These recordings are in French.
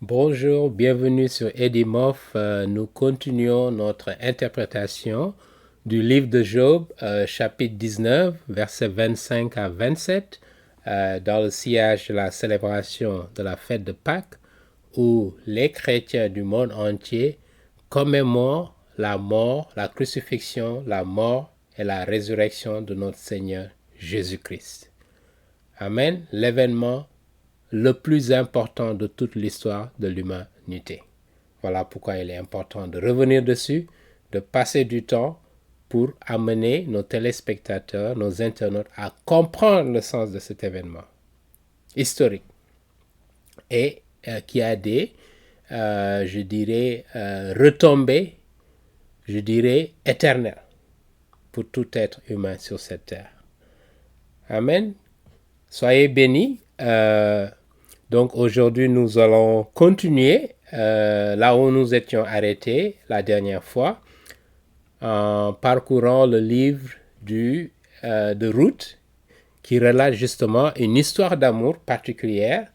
Bonjour, bienvenue sur Edimof. Nous continuons notre interprétation du livre de Job, chapitre 19, versets 25 à 27, dans le sillage de la célébration de la fête de Pâques, où les chrétiens du monde entier commémorent la mort, la crucifixion, la mort et la résurrection de notre Seigneur Jésus-Christ. Amen. L'événement le plus important de toute l'histoire de l'humanité. Voilà pourquoi il est important de revenir dessus, de passer du temps pour amener nos téléspectateurs, nos internautes à comprendre le sens de cet événement historique et qui a des, retombées, éternelles pour tout être humain sur cette terre. Amen. Soyez bénis. Donc aujourd'hui, nous allons continuer là où nous étions arrêtés la dernière fois, en parcourant le livre de Ruth, qui relate justement une histoire d'amour particulière,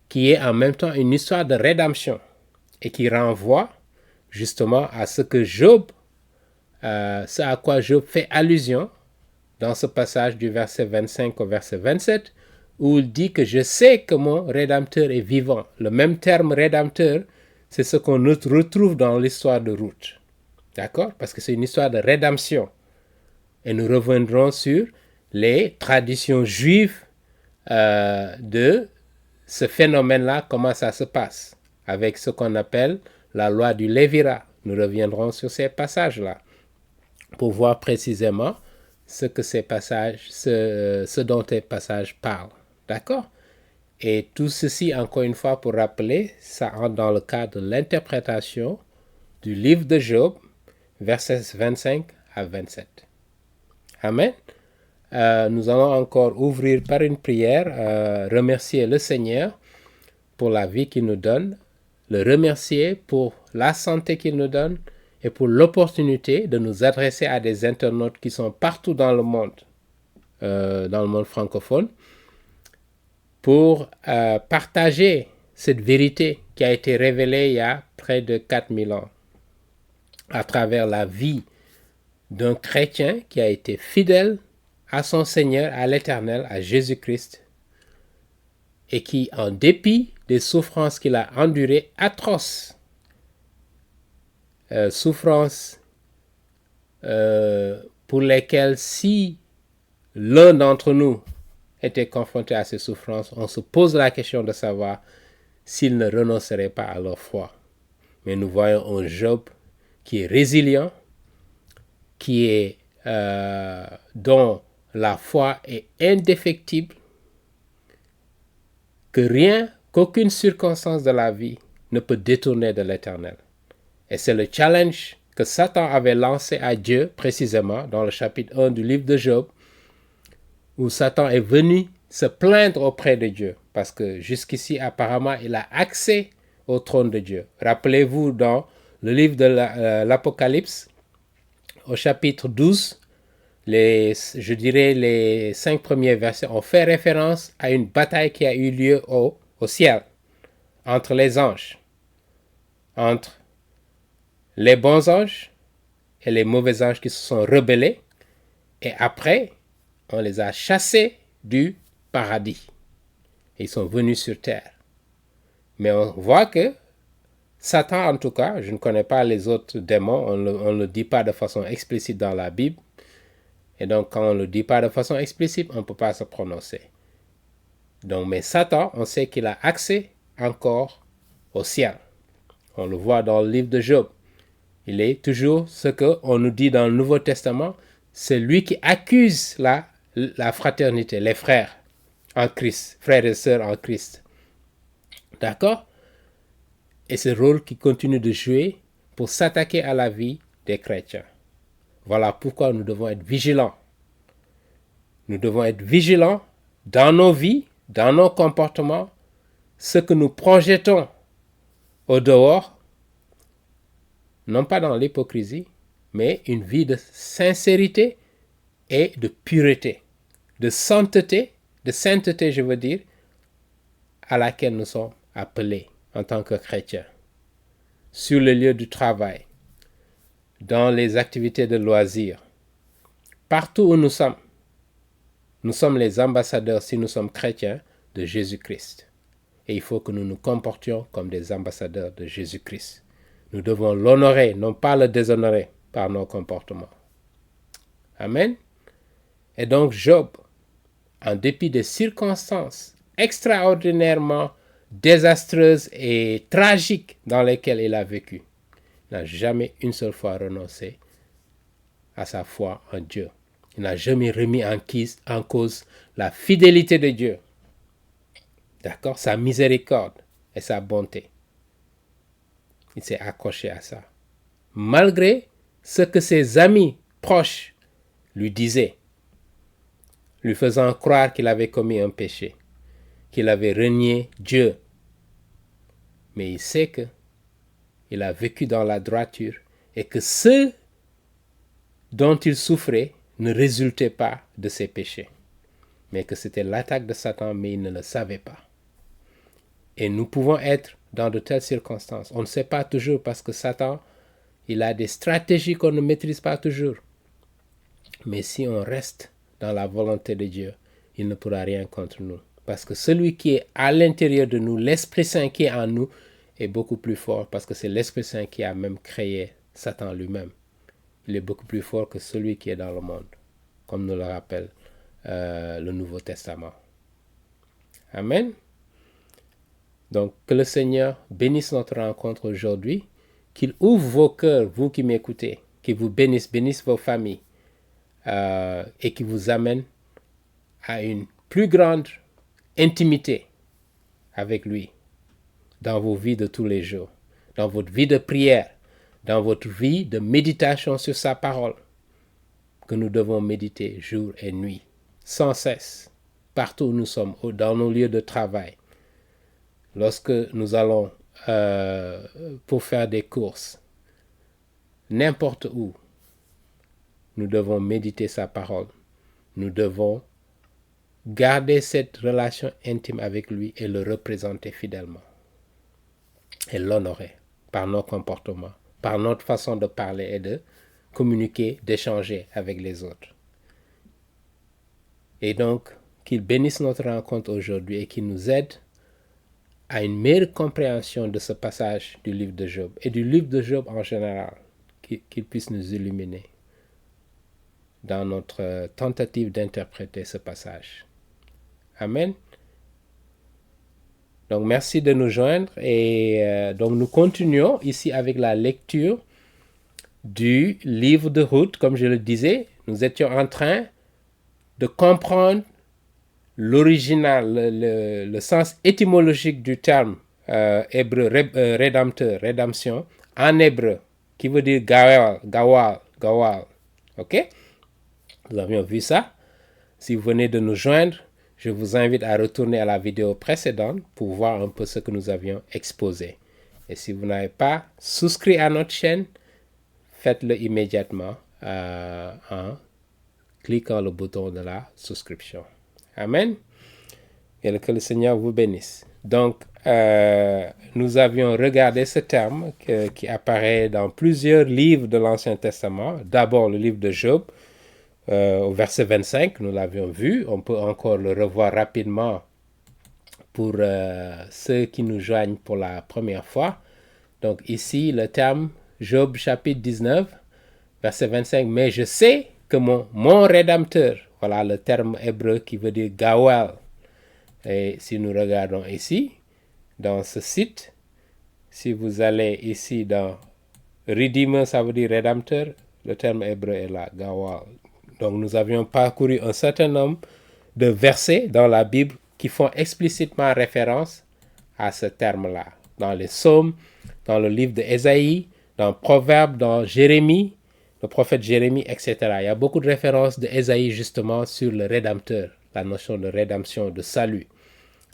qui est en même temps une histoire de rédemption, et qui renvoie justement à ce que ce à quoi Job fait allusion dans ce passage du verset 25 au verset 27, où il dit que je sais que mon Rédempteur est vivant. Le même terme Rédempteur, c'est ce qu'on retrouve dans l'histoire de Ruth. D'accord? Parce que c'est une histoire de rédemption. Et nous reviendrons sur les traditions juives de ce phénomène-là, comment ça se passe, avec ce qu'on appelle la loi du Lévira. Nous reviendrons sur ces passages-là pour voir précisément ce dont ces passages parlent. D'accord? Et tout ceci, encore une fois, pour rappeler, ça entre dans le cadre de l'interprétation du livre de Job, versets 25 à 27. Amen. Nous allons encore ouvrir par une prière, remercier le Seigneur pour la vie qu'il nous donne, le remercier pour la santé qu'il nous donne, et pour l'opportunité de nous adresser à des internautes qui sont partout dans le monde francophone, pour partager cette vérité qui a été révélée il y a près de 4000 ans, à travers la vie d'un chrétien qui a été fidèle à son Seigneur, à l'Éternel, à Jésus-Christ, et qui, en dépit des souffrances qu'il a endurées, atroces, souffrances pour lesquelles, si l'un d'entre nous était confronté à ces souffrances, on se pose la question de savoir s'il ne renoncerait pas à leur foi. Mais nous voyons un Job qui est résilient, dont la foi est indéfectible, qu'aucune circonstance de la vie ne peut détourner de l'Éternel. Et c'est le challenge que Satan avait lancé à Dieu, précisément, dans le chapitre 1 du livre de Job, où Satan est venu se plaindre auprès de Dieu, parce que jusqu'ici, apparemment, il a accès au trône de Dieu. Rappelez-vous, dans le livre de l'Apocalypse, au chapitre 12, les 5 premiers versets ont fait référence à une bataille qui a eu lieu au ciel, entre les anges, entre les bons anges et les mauvais anges qui se sont rebellés, et après, on les a chassés du paradis. Ils sont venus sur terre. Mais on voit que Satan, en tout cas, je ne connais pas les autres démons, on ne le dit pas de façon explicite dans la Bible, et donc quand on ne le dit pas de façon explicite, on ne peut pas se prononcer. Donc, mais Satan, on sait qu'il a accès encore au ciel. On le voit dans le livre de Job. Il est toujours ce qu'on nous dit dans le Nouveau Testament, c'est lui qui accuse la fraternité, les frères en Christ, frères et sœurs en Christ. D'accord? Et c'est le rôle qu'il continue de jouer pour s'attaquer à la vie des chrétiens. Voilà pourquoi nous devons être vigilants. Nous devons être vigilants dans nos vies, dans nos comportements, ce que nous projetons au dehors, non pas dans l'hypocrisie, mais une vie de sincérité et de pureté, de sainteté je veux dire, à laquelle nous sommes appelés en tant que chrétien, sur le lieu du travail, dans les activités de loisirs, partout où nous sommes les ambassadeurs, si nous sommes chrétiens, de Jésus-Christ. Et il faut que nous nous comportions comme des ambassadeurs de Jésus-Christ. Nous devons l'honorer, non pas le déshonorer par nos comportements. Amen. Et donc Job, en dépit des circonstances extraordinairement désastreuses et tragiques dans lesquelles il a vécu, n'a jamais une seule fois renoncé à sa foi en Dieu. Il n'a jamais remis en cause la fidélité de Dieu. D'accord? Sa miséricorde et sa bonté. Il s'est accroché à ça. Malgré ce que ses amis proches lui disaient, lui faisant croire qu'il avait commis un péché, qu'il avait renié Dieu. Mais il sait qu'il a vécu dans la droiture et que ce dont il souffrait ne résultait pas de ses péchés, mais que c'était l'attaque de Satan, mais il ne le savait pas. Et nous pouvons être dans de telles circonstances. On ne sait pas toujours parce que Satan, il a des stratégies qu'on ne maîtrise pas toujours. Mais si on reste dans la volonté de Dieu, il ne pourra rien contre nous. Parce que celui qui est à l'intérieur de nous, l'Esprit Saint qui est en nous, est beaucoup plus fort parce que c'est l'Esprit Saint qui a même créé Satan lui-même. Il est beaucoup plus fort que celui qui est dans le monde, comme nous le rappelle le Nouveau Testament. Amen. Donc, que le Seigneur bénisse notre rencontre aujourd'hui, qu'il ouvre vos cœurs, vous qui m'écoutez, qu'il vous bénisse vos familles, et qu'il vous amène à une plus grande intimité avec lui dans vos vies de tous les jours, dans votre vie de prière, dans votre vie de méditation sur sa parole, que nous devons méditer jour et nuit, sans cesse, partout où nous sommes, dans nos lieux de travail, lorsque nous allons pour faire des courses, n'importe où, nous devons méditer sa parole. Nous devons garder cette relation intime avec lui et le représenter fidèlement. Et l'honorer par nos comportements, par notre façon de parler et de communiquer, d'échanger avec les autres. Et donc, qu'il bénisse notre rencontre aujourd'hui et qu'il nous aide à une meilleure compréhension de ce passage du livre de Job et du livre de Job en général, qu'il puisse nous illuminer dans notre tentative d'interpréter ce passage. Amen. Donc merci de nous joindre et donc nous continuons ici avec la lecture du livre de Ruth. Comme je le disais, nous étions en train de comprendre l'original, le sens étymologique du terme hébreu rédempteur, rédemption, en hébreu, qui veut dire gawal. Ok? Nous avions vu ça. Si vous venez de nous joindre, je vous invite à retourner à la vidéo précédente pour voir un peu ce que nous avions exposé. Et si vous n'avez pas souscrit à notre chaîne, faites-le immédiatement en cliquant le bouton de la souscription. Amen. Et que le Seigneur vous bénisse. Donc, nous avions regardé ce terme qui apparaît dans plusieurs livres de l'Ancien Testament. D'abord, le livre de Job, au verset 25, nous l'avions vu. On peut encore le revoir rapidement pour ceux qui nous joignent pour la première fois. Donc ici, le terme Job chapitre 19, verset 25. Mais je sais que mon Rédempteur, voilà le terme hébreu qui veut dire Gawal. Et si nous regardons ici, dans ce site, si vous allez ici dans Redeemer, ça veut dire Rédempteur, le terme hébreu est là, Gawal. Donc nous avions parcouru un certain nombre de versets dans la Bible qui font explicitement référence à ce terme-là. Dans les psaumes, dans le livre d'Ésaïe, dans Proverbes, dans Jérémie, le prophète Jérémie, etc. Il y a beaucoup de références d'Ésaïe justement sur le Rédempteur, la notion de rédemption, de salut.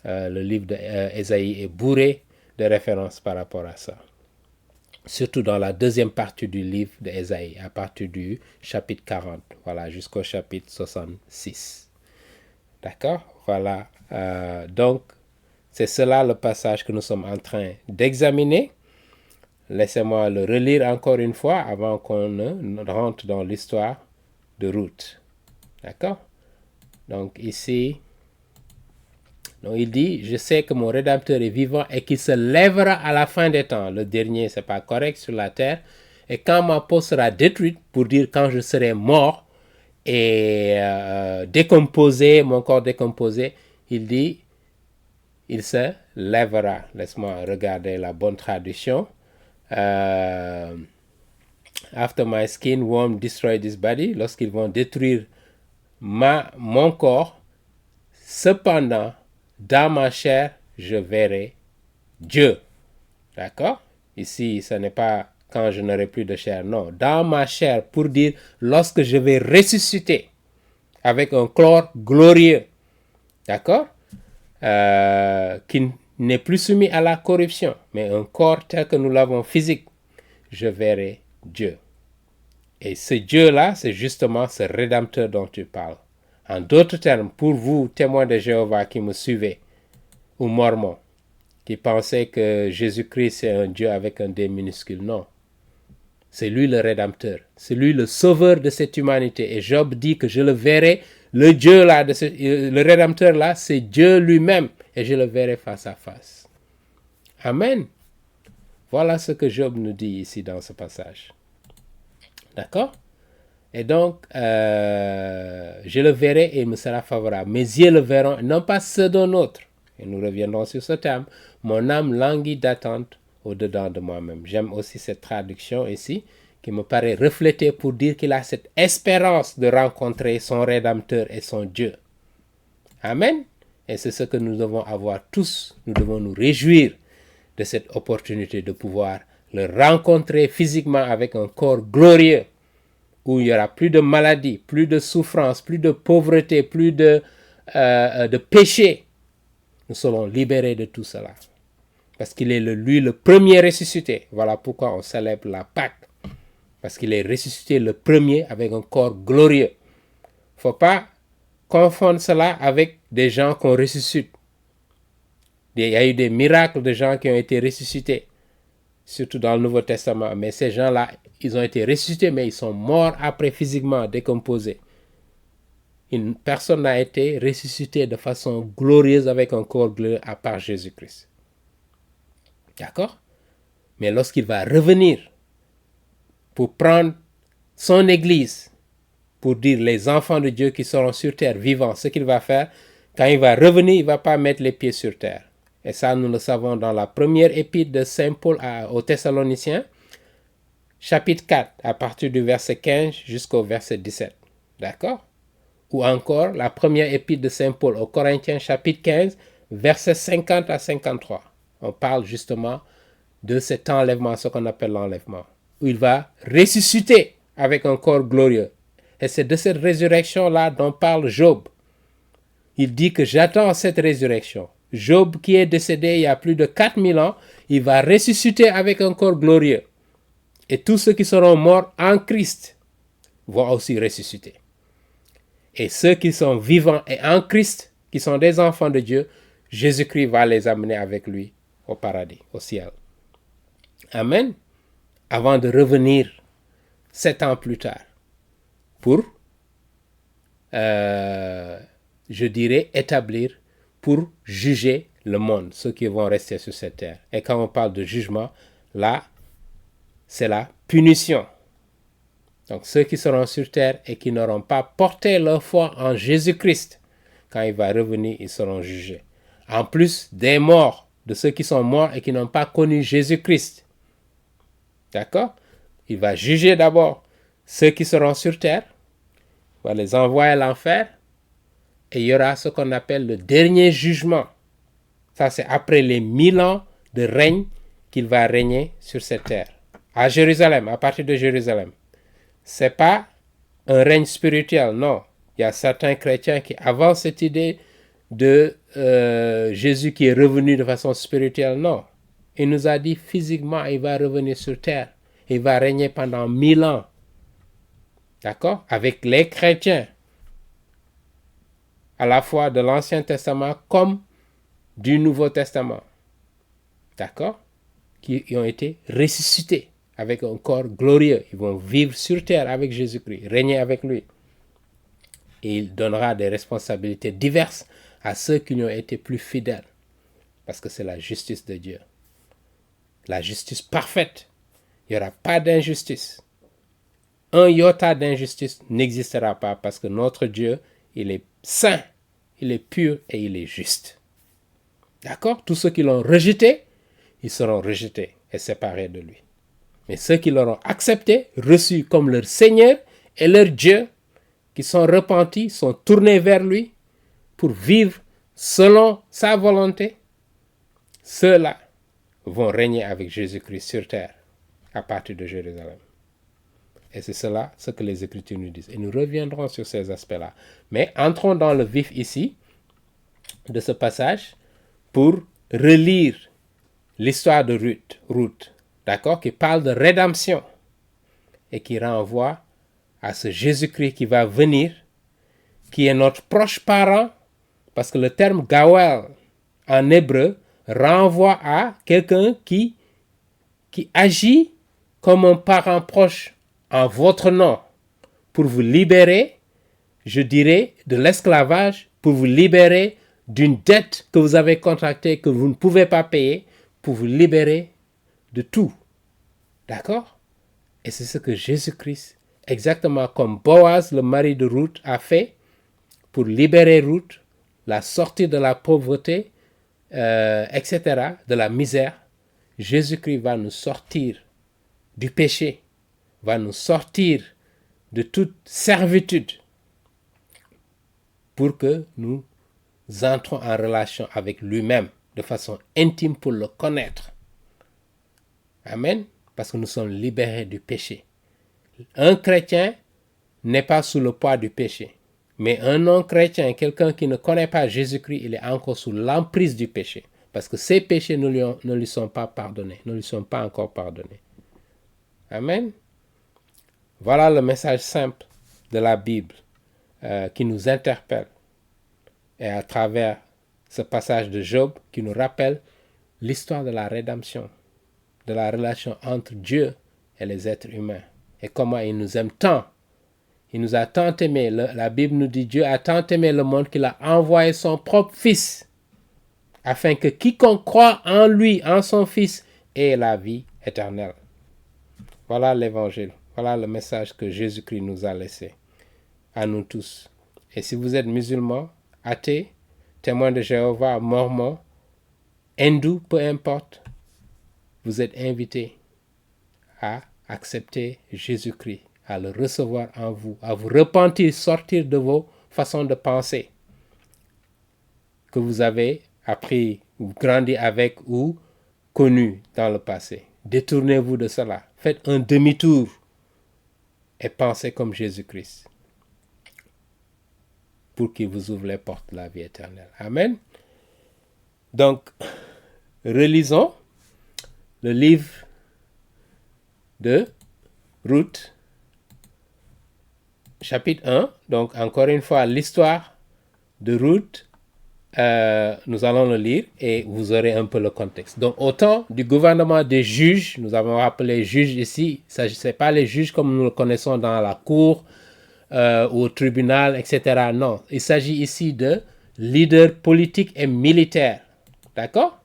Le livre d'Ésaïe est bourré de références par rapport à ça. Surtout dans la deuxième partie du livre d'Ésaïe, à partir du chapitre 40, voilà, jusqu'au chapitre 66. D'accord? Voilà. Donc, C'est cela le passage que nous sommes en train d'examiner. Laissez-moi le relire encore une fois avant qu'on ne rentre dans l'histoire de Ruth. D'accord? Donc ici, donc il dit, je sais que mon Rédempteur est vivant et qu'il se lèvera à la fin des temps. Le dernier, c'est pas correct sur la terre. Et quand ma peau sera détruite, pour dire quand je serai mort et décomposé, mon corps décomposé, il dit, il se lèvera. Laisse-moi regarder la bonne traduction. After my skin won't destroy this body, lorsqu'ils vont détruire mon corps, cependant, dans ma chair, je verrai Dieu. D'accord? Ici, ce n'est pas quand je n'aurai plus de chair, non. Dans ma chair, pour dire lorsque je vais ressusciter avec un corps glorieux. D'accord? Qui n'est plus soumis à la corruption, mais un corps tel que nous l'avons physique, je verrai Dieu. Et ce Dieu-là, c'est justement ce Rédempteur dont tu parles. En d'autres termes, pour vous, témoins de Jéhovah qui me suivez, ou Mormons, qui pensaient que Jésus-Christ est un Dieu avec un D minuscule, non. C'est lui le Rédempteur, c'est lui le sauveur de cette humanité. Et Job dit que je le verrai, le Dieu là, le Rédempteur là, c'est Dieu lui-même, et je le verrai face à face. Amen. Voilà ce que Job nous dit ici dans ce passage. D'accord? Et donc, je le verrai et il me sera favorable. Mes yeux le verront, non pas ceux d'un autre. Et nous reviendrons sur ce terme. Mon âme languit d'attente au-dedans de moi-même. J'aime aussi cette traduction ici, qui me paraît refléter pour dire qu'il a cette espérance de rencontrer son Rédempteur et son Dieu. Amen. Et c'est ce que nous devons avoir tous. Nous devons nous réjouir de cette opportunité de pouvoir le rencontrer physiquement avec un corps glorieux, où il n'y aura plus de maladie, plus de souffrance, plus de pauvreté, plus de péché. Nous serons libérés de tout cela. Parce qu'il est lui le premier ressuscité. Voilà pourquoi on célèbre la Pâque. Parce qu'il est ressuscité le premier avec un corps glorieux. Il ne faut pas confondre cela avec des gens qu'on ressuscite. Il y a eu des miracles de gens qui ont été ressuscités. Surtout dans le Nouveau Testament. Mais ces gens-là, ils ont été ressuscités, mais ils sont morts après physiquement décomposés. Une personne n'a été ressuscitée de façon glorieuse avec un corps glorieux à part Jésus-Christ. D'accord? Mais lorsqu'il va revenir pour prendre son Église, pour dire les enfants de Dieu qui seront sur terre vivants, ce qu'il va faire, quand il va revenir, il ne va pas mettre les pieds sur terre. Et ça, nous le savons dans la première épître de Saint Paul aux Thessaloniciens, chapitre 4, à partir du verset 15 jusqu'au verset 17. D'accord? Ou encore la première épître de Saint Paul aux Corinthiens, chapitre 15, versets 50 à 53. On parle justement de cet enlèvement, ce qu'on appelle l'enlèvement, où il va ressusciter avec un corps glorieux. Et c'est de cette résurrection-là dont parle Job. Il dit que j'attends cette résurrection. Job, qui est décédé il y a plus de 4000 ans, il va ressusciter avec un corps glorieux. Et tous ceux qui seront morts en Christ vont aussi ressusciter. Et ceux qui sont vivants et en Christ, qui sont des enfants de Dieu, Jésus-Christ va les amener avec lui au paradis, au ciel. Amen. Avant de revenir 7 ans plus tard pour, je dirais, établir, pour juger le monde, ceux qui vont rester sur cette terre. Et quand on parle de jugement, là, c'est la punition. Donc ceux qui seront sur terre et qui n'auront pas porté leur foi en Jésus-Christ, quand il va revenir, ils seront jugés. En plus des morts, de ceux qui sont morts et qui n'ont pas connu Jésus-Christ. D'accord? Il va juger d'abord ceux qui seront sur terre, il va les envoyer à l'enfer, et il y aura ce qu'on appelle le dernier jugement. Ça, c'est après les 1000 ans de règne qu'il va régner sur cette terre. À Jérusalem, à partir de Jérusalem. Ce n'est pas un règne spirituel, non. Il y a certains chrétiens qui avancent cette idée de Jésus qui est revenu de façon spirituelle, non. Il nous a dit physiquement, il va revenir sur terre. Il va régner pendant 1000 ans. D'accord? Avec les chrétiens. À la fois de l'Ancien Testament comme du Nouveau Testament, d'accord, qui ont été ressuscités avec un corps glorieux. Ils vont vivre sur terre avec Jésus-Christ, régner avec lui. Et il donnera des responsabilités diverses à ceux qui lui ont été plus fidèles. Parce que c'est la justice de Dieu. La justice parfaite. Il n'y aura pas d'injustice. Un iota d'injustice n'existera pas parce que notre Dieu, il est saint, il est pur et il est juste. D'accord? Tous ceux qui l'ont rejeté, ils seront rejetés et séparés de lui. Mais ceux qui l'auront accepté, reçu comme leur Seigneur et leur Dieu, qui sont repentis, sont tournés vers lui pour vivre selon sa volonté, ceux-là vont régner avec Jésus-Christ sur terre à partir de Jérusalem. Et c'est cela ce que les Écritures nous disent. Et nous reviendrons sur ces aspects-là. Mais entrons dans le vif ici de ce passage pour relire l'histoire de Ruth, d'accord, qui parle de rédemption et qui renvoie à ce Jésus-Christ qui va venir, qui est notre proche parent, parce que le terme Gawel en hébreu renvoie à quelqu'un qui agit comme un parent proche en votre nom pour vous libérer, je dirais, de l'esclavage, pour vous libérer d'une dette que vous avez contractée, que vous ne pouvez pas payer, pour vous libérer de tout. D'accord? Et c'est ce que Jésus-Christ, exactement comme Boaz, le mari de Ruth, a fait pour libérer Ruth, la sortir de la pauvreté, etc., de la misère. Jésus-Christ va nous sortir du péché, va nous sortir de toute servitude pour que nous entrons en relation avec lui-même de façon intime pour le connaître. Amen. Parce que nous sommes libérés du péché. Un chrétien n'est pas sous le poids du péché. Mais un non-chrétien, quelqu'un qui ne connaît pas Jésus-Christ, il est encore sous l'emprise du péché. Parce que ses péchés ne lui sont pas pardonnés, ne lui sont pas encore pardonnés. Amen. Voilà le message simple de la Bible qui nous interpelle. Et à travers ce passage de Job qui nous rappelle l'histoire de la rédemption, de la relation entre Dieu et les êtres humains. Et comment il nous aime tant. Il nous a tant aimé. La Bible nous dit Dieu a tant aimé le monde qu'il a envoyé son propre Fils afin que quiconque croit en lui, en son Fils, ait la vie éternelle. Voilà l'évangile. Voilà le message que Jésus-Christ nous a laissé à nous tous. Et si vous êtes musulman, athée, témoin de Jéhovah, mormon, hindou, peu importe, vous êtes invité à accepter Jésus-Christ, à le recevoir en vous, à vous repentir, sortir de vos façons de penser que vous avez appris ou grandi avec ou connu dans le passé. Détournez-vous de cela. Faites un demi-tour et pensez comme Jésus-Christ pour qu'il vous ouvre les portes de la vie éternelle. Amen. Donc, relisons le livre de Ruth, chapitre 1. Donc, encore une fois, l'histoire de Ruth, nous allons le lire et vous aurez un peu le contexte. Donc, au temps du gouvernement des juges, nous avons rappelé juges ici, il ne s'agissait pas les juges comme nous le connaissons dans la cour, au tribunal, etc. Non, il s'agit ici de leaders politiques et militaires. D'accord?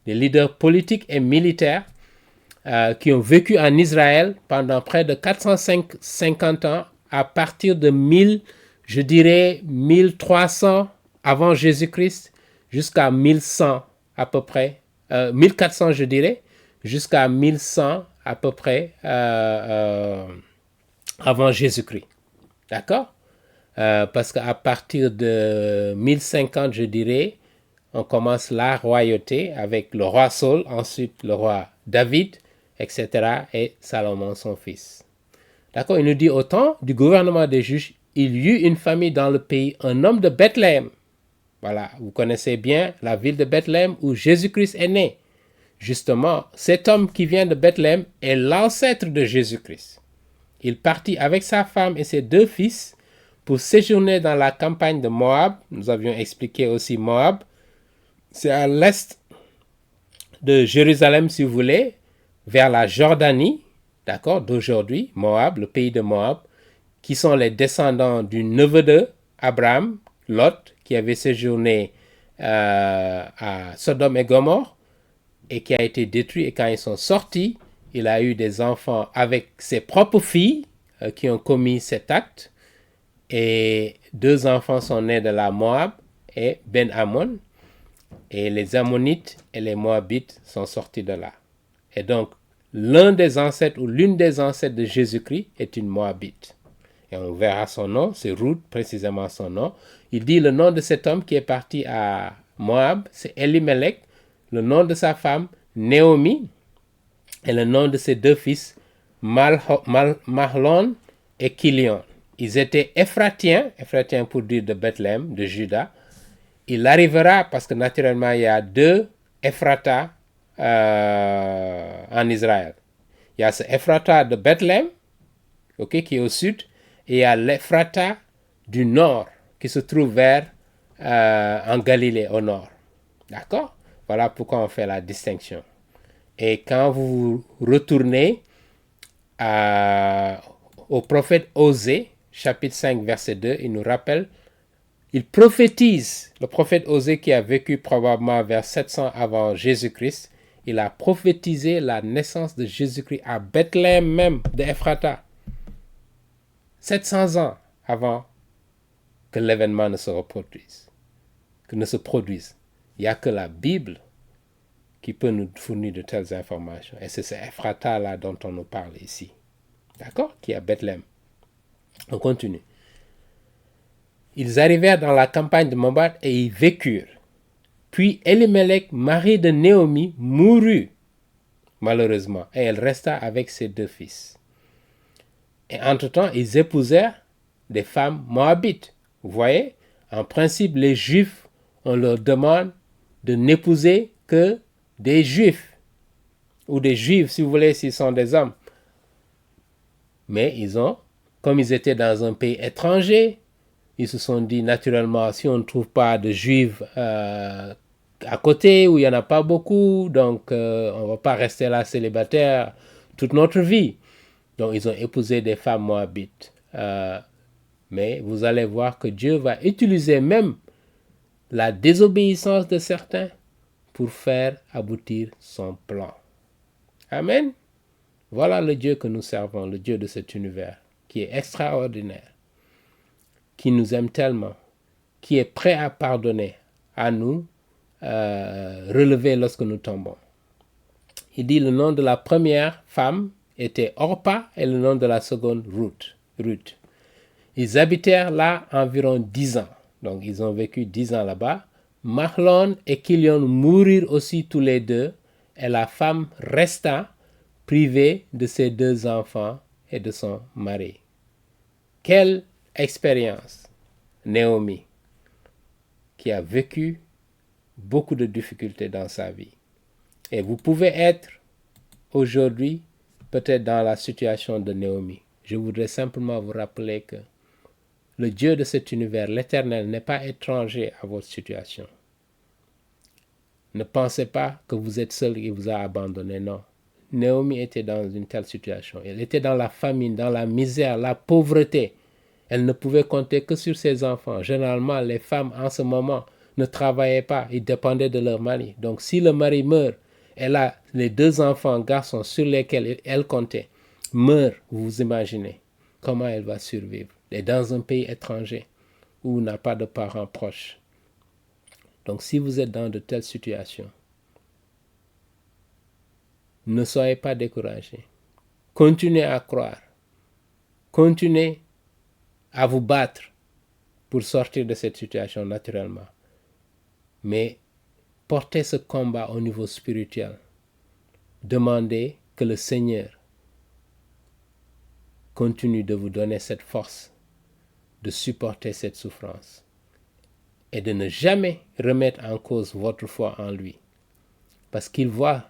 Des leaders politiques et militaires qui ont vécu en Israël pendant près de 450 ans à partir de 1300 avant Jésus-Christ jusqu'à 1100 à peu près, 1400 je dirais, jusqu'à 1100 à peu près avant Jésus-Christ. D'accord? Parce qu'à partir de 1050, je dirais, on commence la royauté avec le roi Saul, ensuite le roi David, etc. et Salomon, son fils. D'accord? Il nous dit au temps du gouvernement des juges, il y eut une famille dans le pays, un homme de Bethléem. Voilà, vous connaissez bien la ville de Bethléem où Jésus-Christ est né. Justement, cet homme qui vient de Bethléem est l'ancêtre de Jésus-Christ. Il partit avec sa femme et ses 2 fils pour séjourner dans la campagne de Moab. Nous avions expliqué aussi Moab. C'est à l'est de Jérusalem, si vous voulez, vers la Jordanie, d'accord, d'aujourd'hui, Moab, le pays de Moab, qui sont les descendants du neveu de Abraham, Lot, qui avait séjourné à Sodome et Gomorrhe, et qui a été détruit. Et quand ils sont sortis, il a eu des enfants avec ses propres filles qui ont commis cet acte. Et 2 enfants sont nés de la Moab et Ben Ammon. Et les Ammonites et les Moabites sont sortis de là. Et donc, l'un des ancêtres ou l'une des ancêtres de Jésus-Christ est une Moabite. Et on verra son nom, c'est Ruth, précisément son nom. Il dit le nom de cet homme qui est parti à Moab, c'est Elimelech, le nom de sa femme, Naomi, et le nom de ses 2 fils, Mahlon et Kilion. Ils étaient Ephratiens pour dire de Bethléem, de Juda. Il arrivera, parce que naturellement il y a 2 Ephrata en Israël. Il y a ce Ephrata de Bethléem, qui est au sud, et il y a l'Ephrata du nord, qui se trouve vers en Galilée, au nord. D'accord? Voilà pourquoi on fait la distinction. Et quand vous retournez au prophète Osée, chapitre 5, verset 2, il nous rappelle, il prophétise, le prophète Osée qui a vécu probablement vers 700 avant Jésus-Christ, il a prophétisé la naissance de Jésus-Christ à Bethléem même, d'Ephrata, 700 ans avant que l'événement ne se reproduise, que ne se produise. Il n'y a que la Bible qui peut nous fournir de telles informations. Et c'est ce Ephrata-là dont on nous parle ici. D'accord? Qui est à Bethléem. On continue. Ils arrivèrent dans la campagne de Moab et y vécurent. Puis Elimelech, mari de Naomi, mourut, malheureusement, et elle resta avec ses 2 fils. Et entre-temps, ils épousèrent des femmes moabites. Vous voyez, en principe, les Juifs, on leur demande de n'épouser que des Juifs, ou des Juifs, si vous voulez, s'ils sont des hommes. Mais comme ils étaient dans un pays étranger, ils se sont dit naturellement, si on ne trouve pas de Juifs à côté, où il n'y en a pas beaucoup, donc on ne va pas rester là célibataire toute notre vie. Donc ils ont épousé des femmes moabites. Mais vous allez voir que Dieu va utiliser même la désobéissance de certains pour faire aboutir son plan. Amen. Voilà le Dieu que nous servons, le Dieu de cet univers, qui est extraordinaire, qui nous aime tellement, qui est prêt à pardonner, à nous relever lorsque nous tombons. Il dit le nom de la première femme était Orpa et le nom de la seconde Ruth. Ils habitèrent là environ 10 ans. Donc ils ont vécu 10 ans là-bas. Mahlon et Kilion mourirent aussi tous les 2 et la femme resta privée de ses 2 enfants et de son mari. Quelle expérience, Naomi, qui a vécu beaucoup de difficultés dans sa vie. Et vous pouvez être aujourd'hui peut-être dans la situation de Naomi. Je voudrais simplement vous rappeler que le Dieu de cet univers, l'Éternel, n'est pas étranger à votre situation. Ne pensez pas que vous êtes seul et vous a abandonné, non. Naomi était dans une telle situation. Elle était dans la famine, dans la misère, la pauvreté. Elle ne pouvait compter que sur ses enfants. Généralement, les femmes en ce moment ne travaillaient pas, ils dépendaient de leur mari. Donc si le mari meurt, elle a les 2 enfants garçons sur lesquels elle comptait, meurent, vous imaginez comment elle va survivre. Et dans un pays étranger où on n'a pas de parents proches. Donc si vous êtes dans de telles situations, ne soyez pas découragés. Continuez à croire. Continuez à vous battre pour sortir de cette situation naturellement. Mais portez ce combat au niveau spirituel. Demandez que le Seigneur continue de vous donner cette force de supporter cette souffrance et de ne jamais remettre en cause votre foi en lui. Parce qu'il voit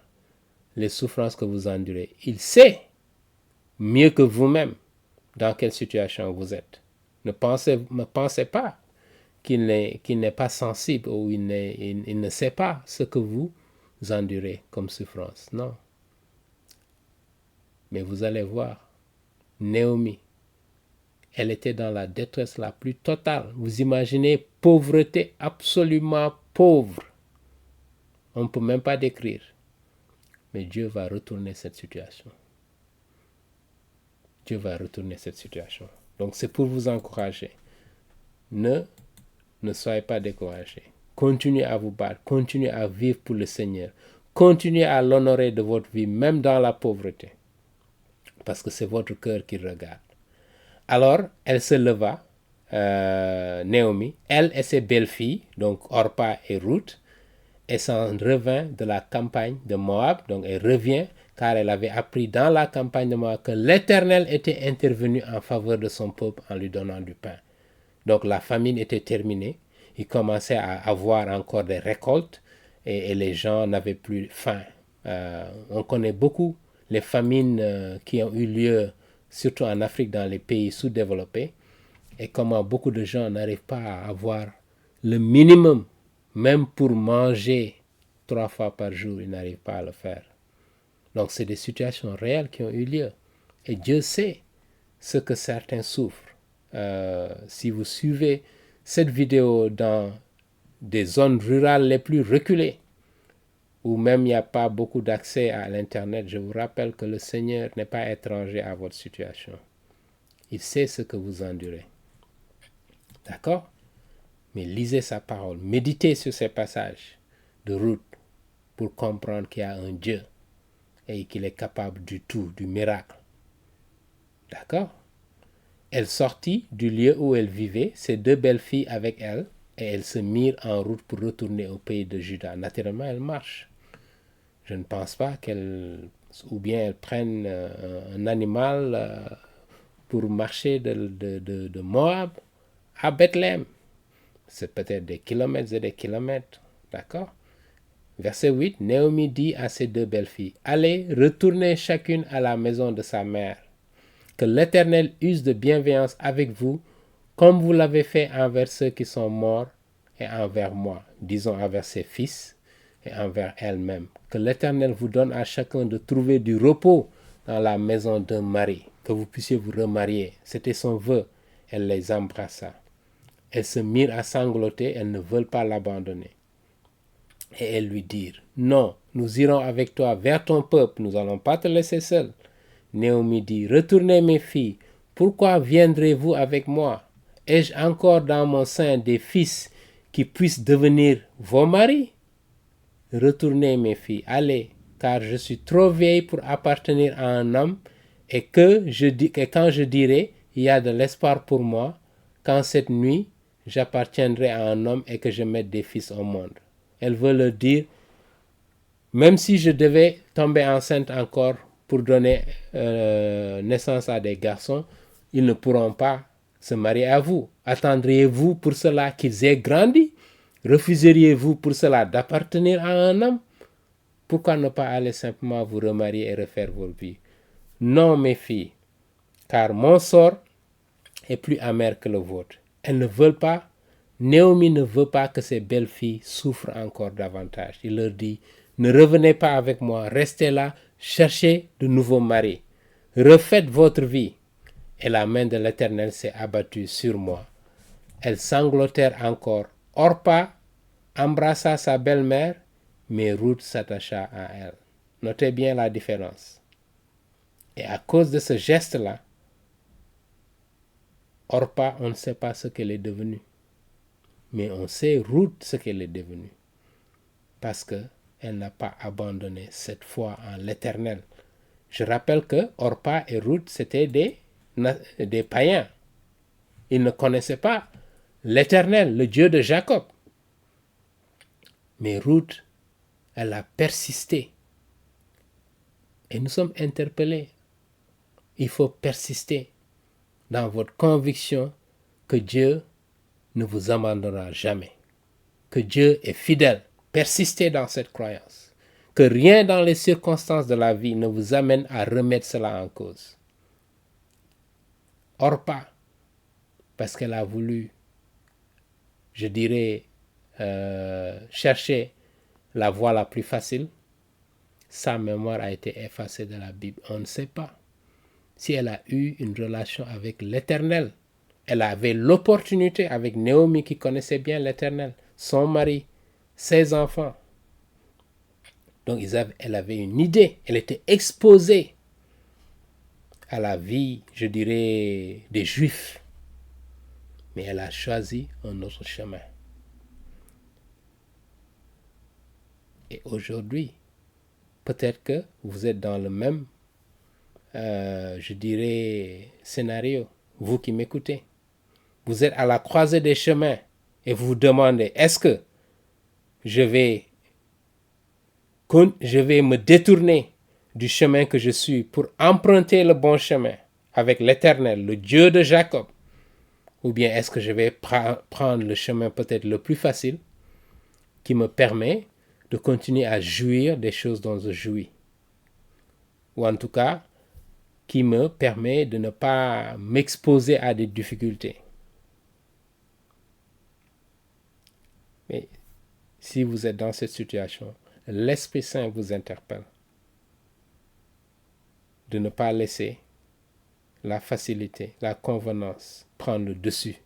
les souffrances que vous endurez. Il sait mieux que vous-même dans quelle situation vous êtes. Ne pensez pas qu'il n'est pas sensible ou il ne sait pas ce que vous endurez comme souffrance. Non. Mais vous allez voir, Naomi, elle était dans la détresse la plus totale. Vous imaginez, pauvreté absolument pauvre. On ne peut même pas décrire. Mais Dieu va retourner cette situation. Dieu va retourner cette situation. Donc c'est pour vous encourager. Ne soyez pas découragés. Continuez à vous battre. Continuez à vivre pour le Seigneur. Continuez à l'honorer de votre vie, même dans la pauvreté. Parce que c'est votre cœur qui regarde. Alors, elle se leva, Naomi, elle et ses belles-filles, donc Orpa et Ruth, et s'en revint de la campagne de Moab. Donc elle revient car elle avait appris dans la campagne de Moab que l'Éternel était intervenu en faveur de son peuple en lui donnant du pain. Donc la famine était terminée. Il commençait à avoir encore des récoltes et les gens n'avaient plus faim. On connaît beaucoup les famines qui ont eu lieu, surtout en Afrique, dans les pays sous-développés, et comment beaucoup de gens n'arrivent pas à avoir le minimum, même pour manger 3 fois par jour, ils n'arrivent pas à le faire. Donc c'est des situations réelles qui ont eu lieu. Et Dieu sait ce que certains souffrent. Si vous suivez cette vidéo dans des zones rurales les plus reculées, où même il n'y a pas beaucoup d'accès à l'Internet, je vous rappelle que le Seigneur n'est pas étranger à votre situation. Il sait ce que vous endurez. D'accord? Mais lisez sa parole, méditez sur ces passages de Ruth pour comprendre qu'il y a un Dieu et qu'il est capable du tout, du miracle. D'accord? Elle sortit du lieu où elle vivait, ses 2 belles-filles avec elle, et elles se mirent en route pour retourner au pays de Juda. Naturellement, elles marchent. Je ne pense pas ou bien elles prennent un animal pour marcher de Moab à Bethléem. C'est peut-être des kilomètres et des kilomètres. D'accord? Verset 8, Naomi dit à ses 2 belles-filles, allez, retournez chacune à la maison de sa mère. Que l'Éternel use de bienveillance avec vous, comme vous l'avez fait envers ceux qui sont morts et envers moi, disons envers ses fils et envers elle-même. Que l'Éternel vous donne à chacun de trouver du repos dans la maison d'un mari, que vous puissiez vous remarier. C'était son vœu. Elle les embrassa. Elles se mirent à sangloter, elles ne veulent pas l'abandonner. Et elles lui dirent, non, nous irons avec toi vers ton peuple, nous n'allons pas te laisser seul. Naomi dit, retournez mes filles, pourquoi viendrez-vous avec moi? Ai-je encore dans mon sein des fils qui puissent devenir vos maris? Retournez mes filles, allez, car je suis trop vieille pour appartenir à un homme, et quand je dirai, il y a de l'espoir pour moi, quand cette nuit, j'appartiendrai à un homme et que je mette des fils au monde. Elle veut leur dire, même si je devais tomber enceinte encore pour donner naissance à des garçons, ils ne pourront pas se marier à vous. Attendriez-vous pour cela qu'ils aient grandi? Refuseriez-vous pour cela d'appartenir à un homme? Pourquoi ne pas aller simplement vous remarier et refaire vos vies? Non, mes filles, car mon sort est plus amer que le vôtre. Elles ne veulent pas, Naomi ne veut pas que ses belles-filles souffrent encore davantage. Il leur dit, ne revenez pas avec moi, restez là, cherchez de nouveaux maris. Refaites votre vie. Et la main de l'Éternel s'est abattue sur moi. Elles sanglotèrent encore. Orpa embrassa sa belle-mère, mais Ruth s'attacha à elle. Notez bien la différence. Et à cause de ce geste-là, Orpa, on ne sait pas ce qu'elle est devenue. Mais on sait Ruth ce qu'elle est devenue. Parce qu'elle n'a pas abandonné cette foi en l'Éternel. Je rappelle que Orpa et Ruth, c'était des païens. Ils ne connaissaient pas l'Éternel, le Dieu de Jacob. Mais Ruth, elle a persisté. Et nous sommes interpellés. Il faut persister dans votre conviction que Dieu ne vous abandonnera jamais. Que Dieu est fidèle. Persistez dans cette croyance. Que rien dans les circonstances de la vie ne vous amène à remettre cela en cause. Orpa, parce qu'elle a voulu je dirais, chercher la voie la plus facile, sa mémoire a été effacée de la Bible. On ne sait pas si elle a eu une relation avec l'Éternel. Elle avait l'opportunité avec Naomi qui connaissait bien l'Éternel, son mari, ses enfants. Donc elle avait une idée, elle était exposée à la vie, je dirais, des Juifs. Mais elle a choisi un autre chemin. Et aujourd'hui, peut-être que vous êtes dans le même, je dirais, scénario, vous qui m'écoutez. Vous êtes à la croisée des chemins et vous vous demandez, est-ce que je vais me détourner du chemin que je suis pour emprunter le bon chemin avec l'Éternel, le Dieu de Jacob, ou bien est-ce que je vais prendre le chemin peut-être le plus facile qui me permet de continuer à jouir des choses dont je jouis, ou en tout cas qui me permet de ne pas m'exposer à des difficultés. Mais si vous êtes dans cette situation, l'Esprit Saint vous interpelle de ne pas laisser la facilité, la convenance prendre le dessus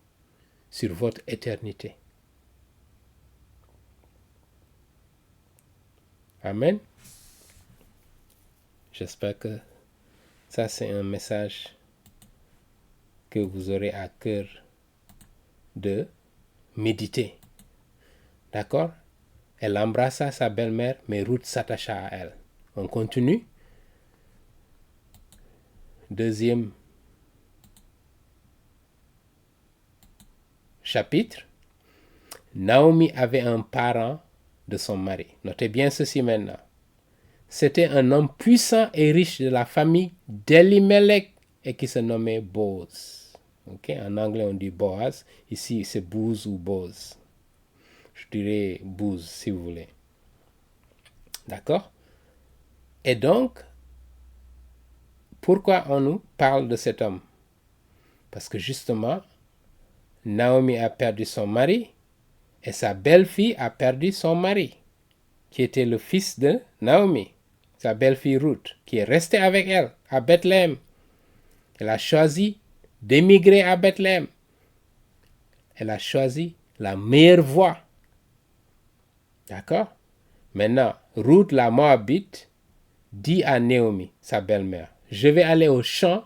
sur votre éternité. Amen. J'espère que ça, c'est un message que vous aurez à cœur de méditer. D'accord? Elle embrassa sa belle-mère, mais Ruth s'attacha à elle. On continue. Deuxième chapitre. Naomi avait un parent de son mari. Notez bien ceci maintenant. C'était un homme puissant et riche de la famille d'Elimelech et qui se nommait Boaz. Okay? En anglais, on dit Boaz. Ici, c'est Bouz ou Boaz. Je dirais Bouz, si vous voulez. D'accord? Et donc, pourquoi on nous parle de cet homme? Parce que justement, Naomi a perdu son mari et sa belle-fille a perdu son mari, qui était le fils de Naomi, sa belle-fille Ruth, qui est restée avec elle à Bethléem. Elle a choisi d'émigrer à Bethléem. Elle a choisi la meilleure voie. D'accord? Maintenant, Ruth la Moabite dit à Naomi, sa belle-mère, je vais aller au champ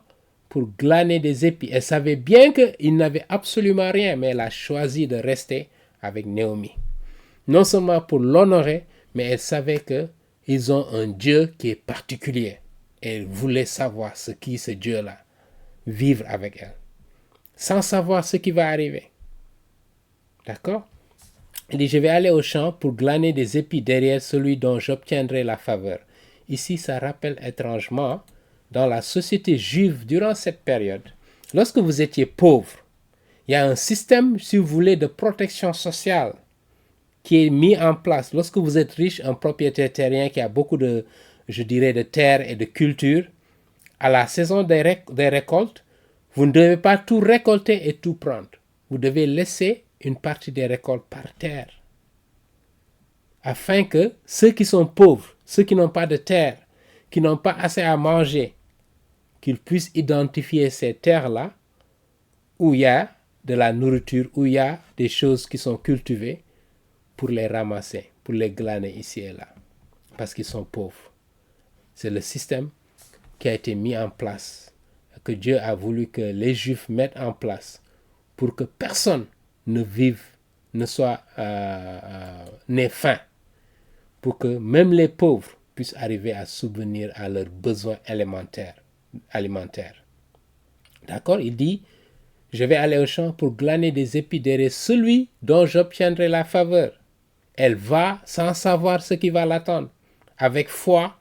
pour glaner des épis. Elle savait bien qu'il n'avait absolument rien, mais elle a choisi de rester avec Naomi. Non seulement pour l'honorer, mais elle savait qu'ils ont un Dieu qui est particulier. Elle voulait savoir ce Dieu-là, vivre avec elle, sans savoir ce qui va arriver. D'accord? Il dit, je vais aller au champ pour glaner des épis derrière celui dont j'obtiendrai la faveur. Ici, ça rappelle étrangement, dans la société juive durant cette période, lorsque vous étiez pauvre, il y a un système, si vous voulez, de protection sociale qui est mis en place. Lorsque vous êtes riche, un propriétaire terrien qui a beaucoup de, je dirais, de terre et de culture, à la saison des récoltes, vous ne devez pas tout récolter et tout prendre. Vous devez laisser une partie des récoltes par terre, afin que ceux qui sont pauvres, ceux qui n'ont pas de terre, qui n'ont pas assez à manger, qu'ils puissent identifier ces terres-là où il y a de la nourriture, où il y a des choses qui sont cultivées, pour les ramasser, pour les glaner ici et là, parce qu'ils sont pauvres. C'est le système qui a été mis en place, que Dieu a voulu que les Juifs mettent en place, pour que personne ne soit né faim, pour que même les pauvres puissent arriver à subvenir à leurs besoins alimentaires. D'accord? Il dit, je vais aller au champ pour glaner des épis derrière celui dont j'obtiendrai la faveur. Elle va sans savoir ce qui va l'attendre. Avec foi,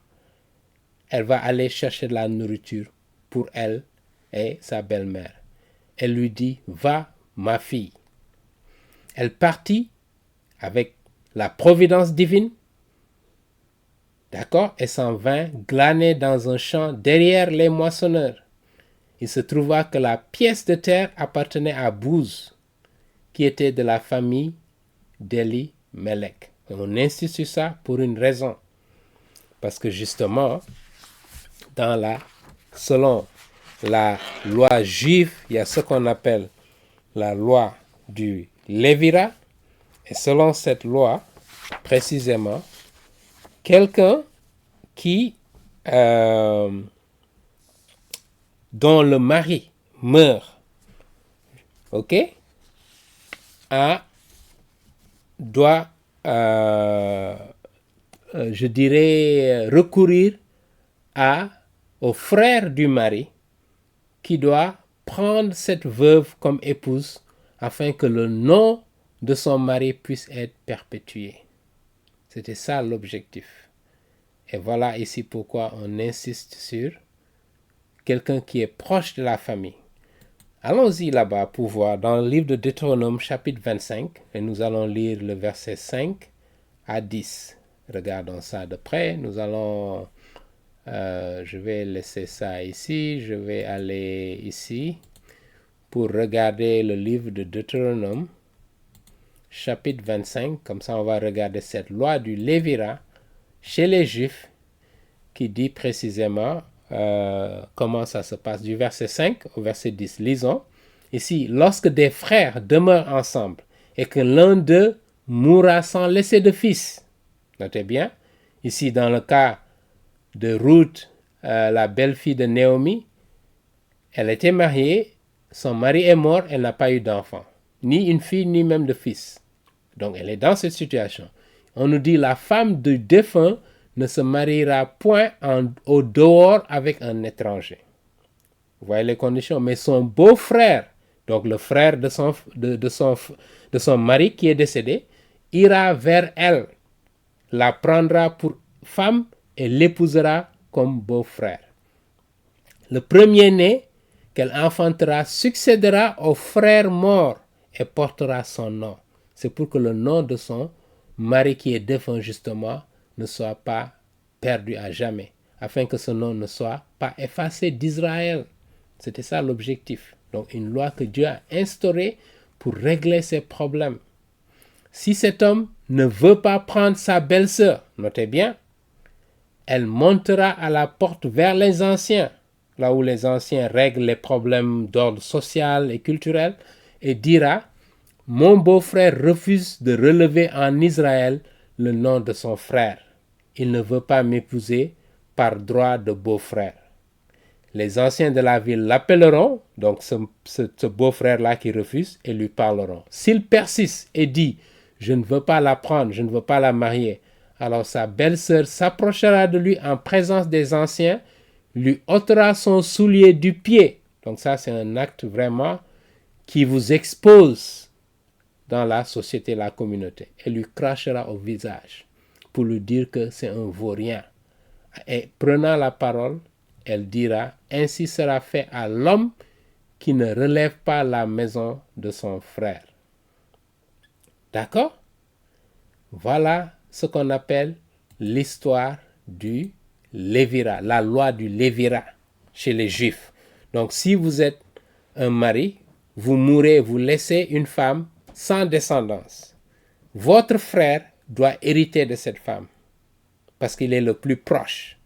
elle va aller chercher de la nourriture pour elle et sa belle-mère. Elle lui dit, va, ma fille. Elle partit avec la providence divine, d'accord, et s'en vint glaner dans un champ derrière les moissonneurs. Il se trouva que la pièce de terre appartenait à Bouz, qui était de la famille d'Eli-Melech. On insiste sur ça pour une raison. Parce que justement, selon la loi juive, il y a ce qu'on appelle la loi du Lévira. Et selon cette loi, précisément, quelqu'un dont le mari meurt, ok, doit, je dirais, recourir au frère du mari qui doit prendre cette veuve comme épouse afin que le nom de son mari puisse être perpétué. C'était ça l'objectif. Et voilà ici pourquoi on insiste sur quelqu'un qui est proche de la famille. Allons-y là-bas pour voir dans le livre de Deutéronome chapitre 25 et nous allons lire le verset 5 à 10. Regardons ça de près. Nous allons, je vais laisser ça ici, je vais aller ici pour regarder le livre de Deutéronome chapitre 25. Comme ça on va regarder cette loi du Lévira chez les Juifs qui dit précisément comment ça se passe du verset 5 au verset 10. Lisons. Ici, lorsque des frères demeurent ensemble et que l'un d'eux mourra sans laisser de fils. Notez bien. Ici, dans le cas de Ruth, la belle-fille de Naomi, elle était mariée, son mari est mort, elle n'a pas eu d'enfant. Ni une fille, ni même de fils. Donc, elle est dans cette situation. On nous dit la femme du défunt ne se mariera point au dehors avec un étranger. Vous voyez les conditions. Mais son beau-frère, donc le frère de son mari qui est décédé, ira vers elle, la prendra pour femme et l'épousera comme beau-frère. Le premier-né qu'elle enfantera succédera au frère mort et portera son nom. C'est pour que le nom de son mari qui est défunt justement ne soit pas perdu à jamais, afin que ce nom ne soit pas effacé d'Israël. C'était ça l'objectif. Donc une loi que Dieu a instaurée pour régler ces problèmes. Si cet homme ne veut pas prendre sa belle-sœur, notez bien, elle montera à la porte vers les anciens, là où les anciens règlent les problèmes d'ordre social et culturel, et dira: mon beau-frère refuse de relever en Israël le nom de son frère. Il ne veut pas m'épouser par droit de beau-frère. Les anciens de la ville l'appelleront, donc ce beau-frère-là qui refuse, et lui parleront. S'il persiste et dit: je ne veux pas la prendre, je ne veux pas la marier, alors sa belle-sœur s'approchera de lui en présence des anciens, lui ôtera son soulier du pied. Donc ça, c'est un acte vraiment qui vous expose dans la société, la communauté, et lui crachera au visage pour lui dire que c'est un vaurien. Et prenant la parole, elle dira: ainsi sera fait à l'homme qui ne relève pas la maison de son frère. D'accord? Voilà ce qu'on appelle l'histoire du Lévira, la loi du Lévira chez les Juifs. Donc si vous êtes un mari, vous mourrez, vous laissez une femme sans descendance. Votre frère doit hériter de cette femme parce qu'il est le plus proche,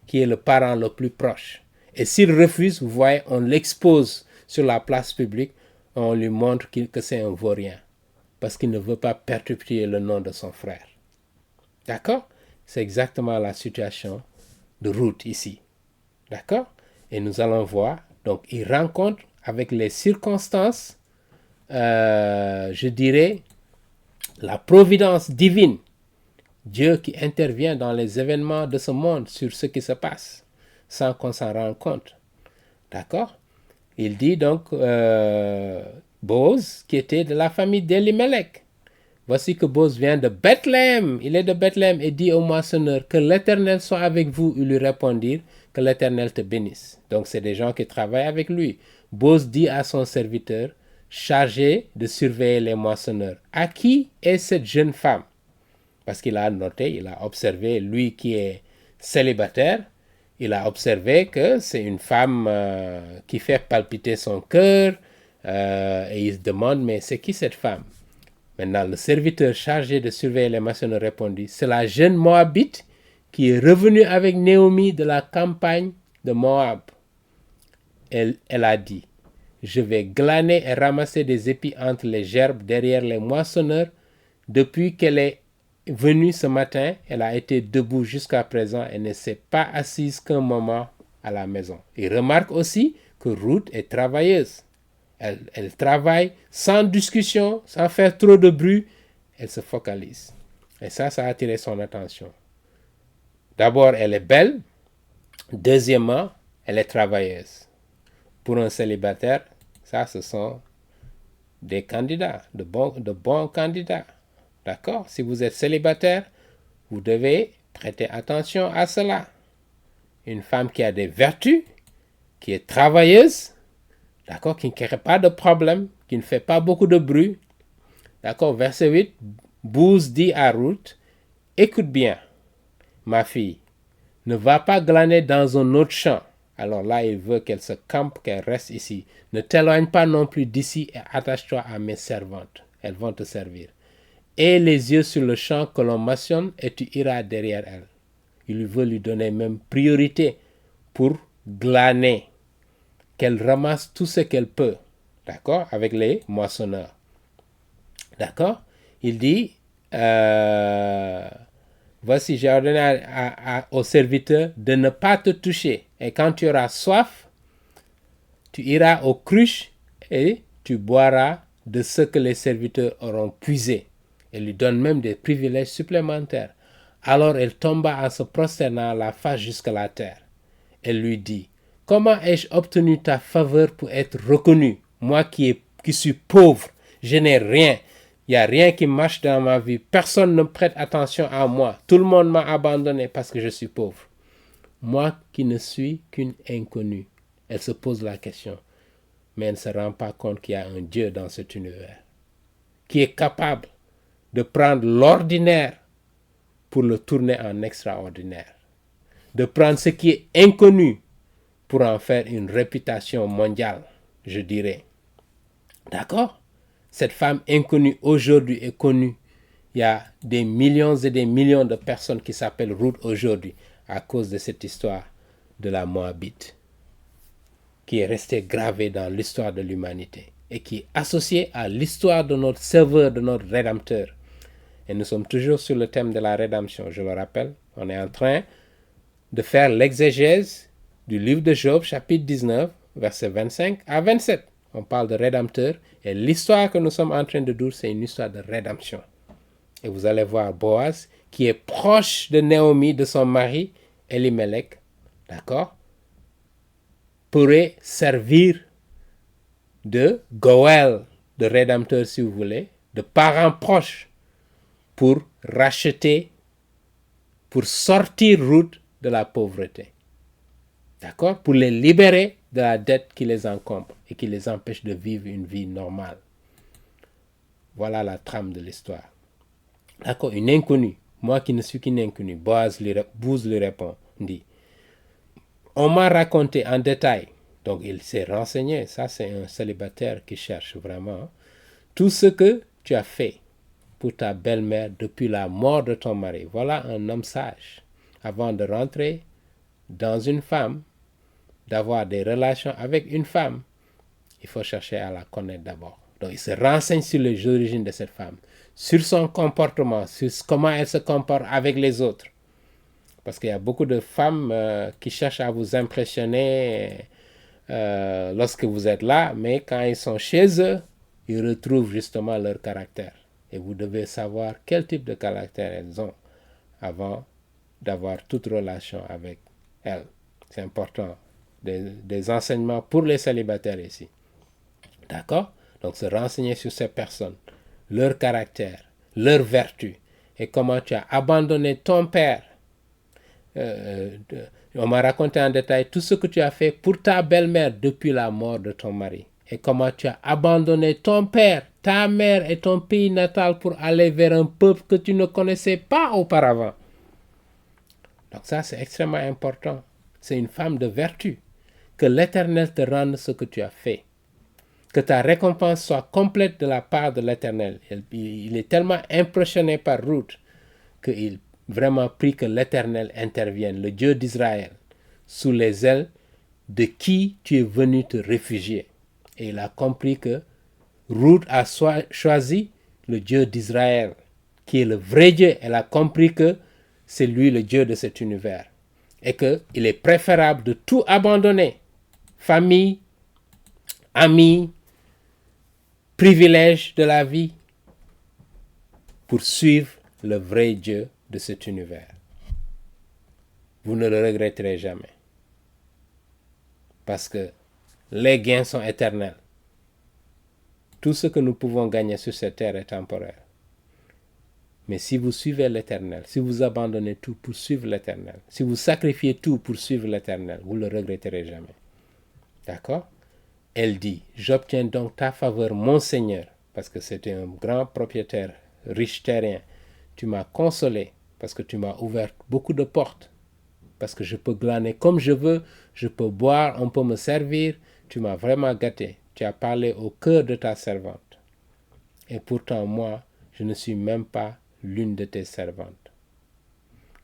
qui est le parent le plus proche. Et s'il refuse, vous voyez, on l'expose sur la place publique, on lui montre que c'est un vaurien parce qu'il ne veut pas perpétuer le nom de son frère. D'accord? C'est exactement la situation de Ruth ici. D'accord? Et nous allons voir, donc il rencontre avec les circonstances, je dirais, la providence divine. Dieu qui intervient dans les événements de ce monde sur ce qui se passe, sans qu'on s'en rende compte. D'accord? Il dit donc, Boz, qui était de la famille d'Elimelech. Voici que Boz vient de Bethléem. Il est de Bethléem et dit au moissonneur: que l'Éternel soit avec vous. Ils lui répondirent: que l'Éternel te bénisse. Donc c'est des gens qui travaillent avec lui. Boz dit à son serviteur chargé de surveiller les moissonneurs: à qui est cette jeune femme? Parce qu'il a noté, il a observé, lui qui est célibataire, il a observé que c'est une femme qui fait palpiter son cœur, Et il se demande, mais c'est qui cette femme? Maintenant, le serviteur chargé de surveiller les maçonneries répondit, c'est la jeune Moabite qui est revenue avec Naomi de la campagne de Moab. Elle a dit, je vais glaner et ramasser des épis entre les gerbes derrière les moissonneurs. Depuis qu'elle est venue ce matin, elle a été debout jusqu'à présent et ne s'est pas assise qu'un moment à la maison. Il remarque aussi que Ruth est travailleuse. Elle travaille sans discussion, sans faire trop de bruit. Elle se focalise. Et ça a attiré son attention. D'abord, elle est belle. Deuxièmement, elle est travailleuse. Pour un célibataire, ça, ce sont des candidats, de bons candidats. D'accord? Si vous êtes célibataire, vous devez prêter attention à cela. Une femme qui a des vertus, qui est travailleuse, d'accord, qui ne crée pas de problème, qui ne fait pas beaucoup de bruit. D'accord, verset 8, Bouz dit à Ruth, écoute bien, ma fille, ne va pas glaner dans un autre champ. Alors là, il veut qu'elle se campe, qu'elle reste ici. Ne t'éloigne pas non plus d'ici et attache-toi à mes servantes. Elles vont te servir. Aie les yeux sur le champ que l'on maçonne et tu iras derrière elles. Il veut lui donner même priorité pour glaner. Qu'elle ramasse tout ce qu'elle peut. D'accord? Avec les moissonneurs. D'accord? Il dit, voici, j'ai ordonné aux serviteurs de ne pas te toucher. Et quand tu auras soif, tu iras aux cruches et tu boiras de ce que les serviteurs auront puisé. Elle lui donne même des privilèges supplémentaires. Alors elle tomba en se prosternant la face jusqu'à la terre. Elle lui dit, comment ai-je obtenu ta faveur pour être reconnu? Moi qui suis pauvre, je n'ai rien. Il n'y a rien qui marche dans ma vie. Personne ne prête attention à moi. Tout le monde m'a abandonné parce que je suis pauvre. Moi qui ne suis qu'une inconnue. Elle se pose la question. Mais elle ne se rend pas compte qu'il y a un Dieu dans cet univers qui est capable de prendre l'ordinaire pour le tourner en extraordinaire. De prendre ce qui est inconnu pour en faire une réputation mondiale, je dirais. D'accord? Cette femme inconnue aujourd'hui est connue. Il y a des millions et des millions de personnes qui s'appellent Ruth aujourd'hui à cause de cette histoire de la Moabite qui est restée gravée dans l'histoire de l'humanité et qui est associée à l'histoire de notre Sauveur, de notre Rédempteur. Et nous sommes toujours sur le thème de la rédemption, je le rappelle. On est en train de faire l'exégèse du livre de Job, chapitre 19, versets 25 à 27. On parle de Rédempteur et l'histoire que nous sommes en train de dire, c'est une histoire de rédemption. Et vous allez voir Boaz, qui est proche de Naomi, de son mari, Elimelech, d'accord, pourrait servir de Goël, de Rédempteur si vous voulez, de parent proche, pour racheter, pour sortir Ruth de la pauvreté. D'accord? Pour les libérer de la dette qui les encombre et qui les empêche de vivre une vie normale. Voilà la trame de l'histoire. D'accord? Une inconnue. Moi qui ne suis qu'une inconnue. Boaz lui répond, dit, on m'a raconté en détail, donc il s'est renseigné, ça c'est un célibataire qui cherche vraiment, tout ce que tu as fait pour ta belle-mère depuis la mort de ton mari. Voilà un homme sage. Avant de rentrer dans une femme, d'avoir des relations avec une femme, il faut chercher à la connaître d'abord. Donc il se renseigne sur les origines de cette femme, sur son comportement, sur comment elle se comporte avec les autres. Parce qu'il y a beaucoup de femmes qui cherchent à vous impressionner lorsque vous êtes là, mais quand ils sont chez eux, ils retrouvent justement leur caractère. Et vous devez savoir quel type de caractère elles ont avant d'avoir toute relation avec elles. C'est important. Des enseignements pour les célibataires ici. D'accord? Donc se renseigner sur ces personnes, leur caractère, leurs vertus, et comment tu as abandonné ton père. On m'a raconté en détail tout ce que tu as fait pour ta belle-mère depuis la mort de ton mari. Et comment tu as abandonné ton père, ta mère et ton pays natal pour aller vers un peuple que tu ne connaissais pas auparavant. Donc ça, c'est extrêmement important. C'est une femme de vertu. Que l'Éternel te rende ce que tu as fait. que ta récompense soit complète de la part de l'Éternel. Il est tellement impressionné par Ruth qu'il vraiment prie que l'Éternel intervienne, le Dieu d'Israël, sous les ailes de qui tu es venu te réfugier. Et il a compris que Ruth a choisi le Dieu d'Israël, qui est le vrai Dieu. Elle a compris que c'est lui le Dieu de cet univers. Et qu'il est préférable de tout abandonner. Famille, amis, privilèges de la vie, pour suivre le vrai Dieu de cet univers. Vous ne le regretterez jamais. Parce que les gains sont éternels. Tout ce que nous pouvons gagner sur cette terre est temporaire. Mais si vous suivez l'Éternel, si vous abandonnez tout pour suivre l'Éternel, si vous sacrifiez tout pour suivre l'Éternel, vous ne le regretterez jamais. D'accord? Elle dit, j'obtiens donc ta faveur, mon Seigneur, parce que c'était un grand propriétaire, riche terrien. Tu m'as consolé, parce que tu m'as ouvert beaucoup de portes, parce que je peux glaner comme je veux, je peux boire, on peut me servir. Tu m'as vraiment gâté. Tu as parlé au cœur de ta servante. Et pourtant, moi, je ne suis même pas l'une de tes servantes.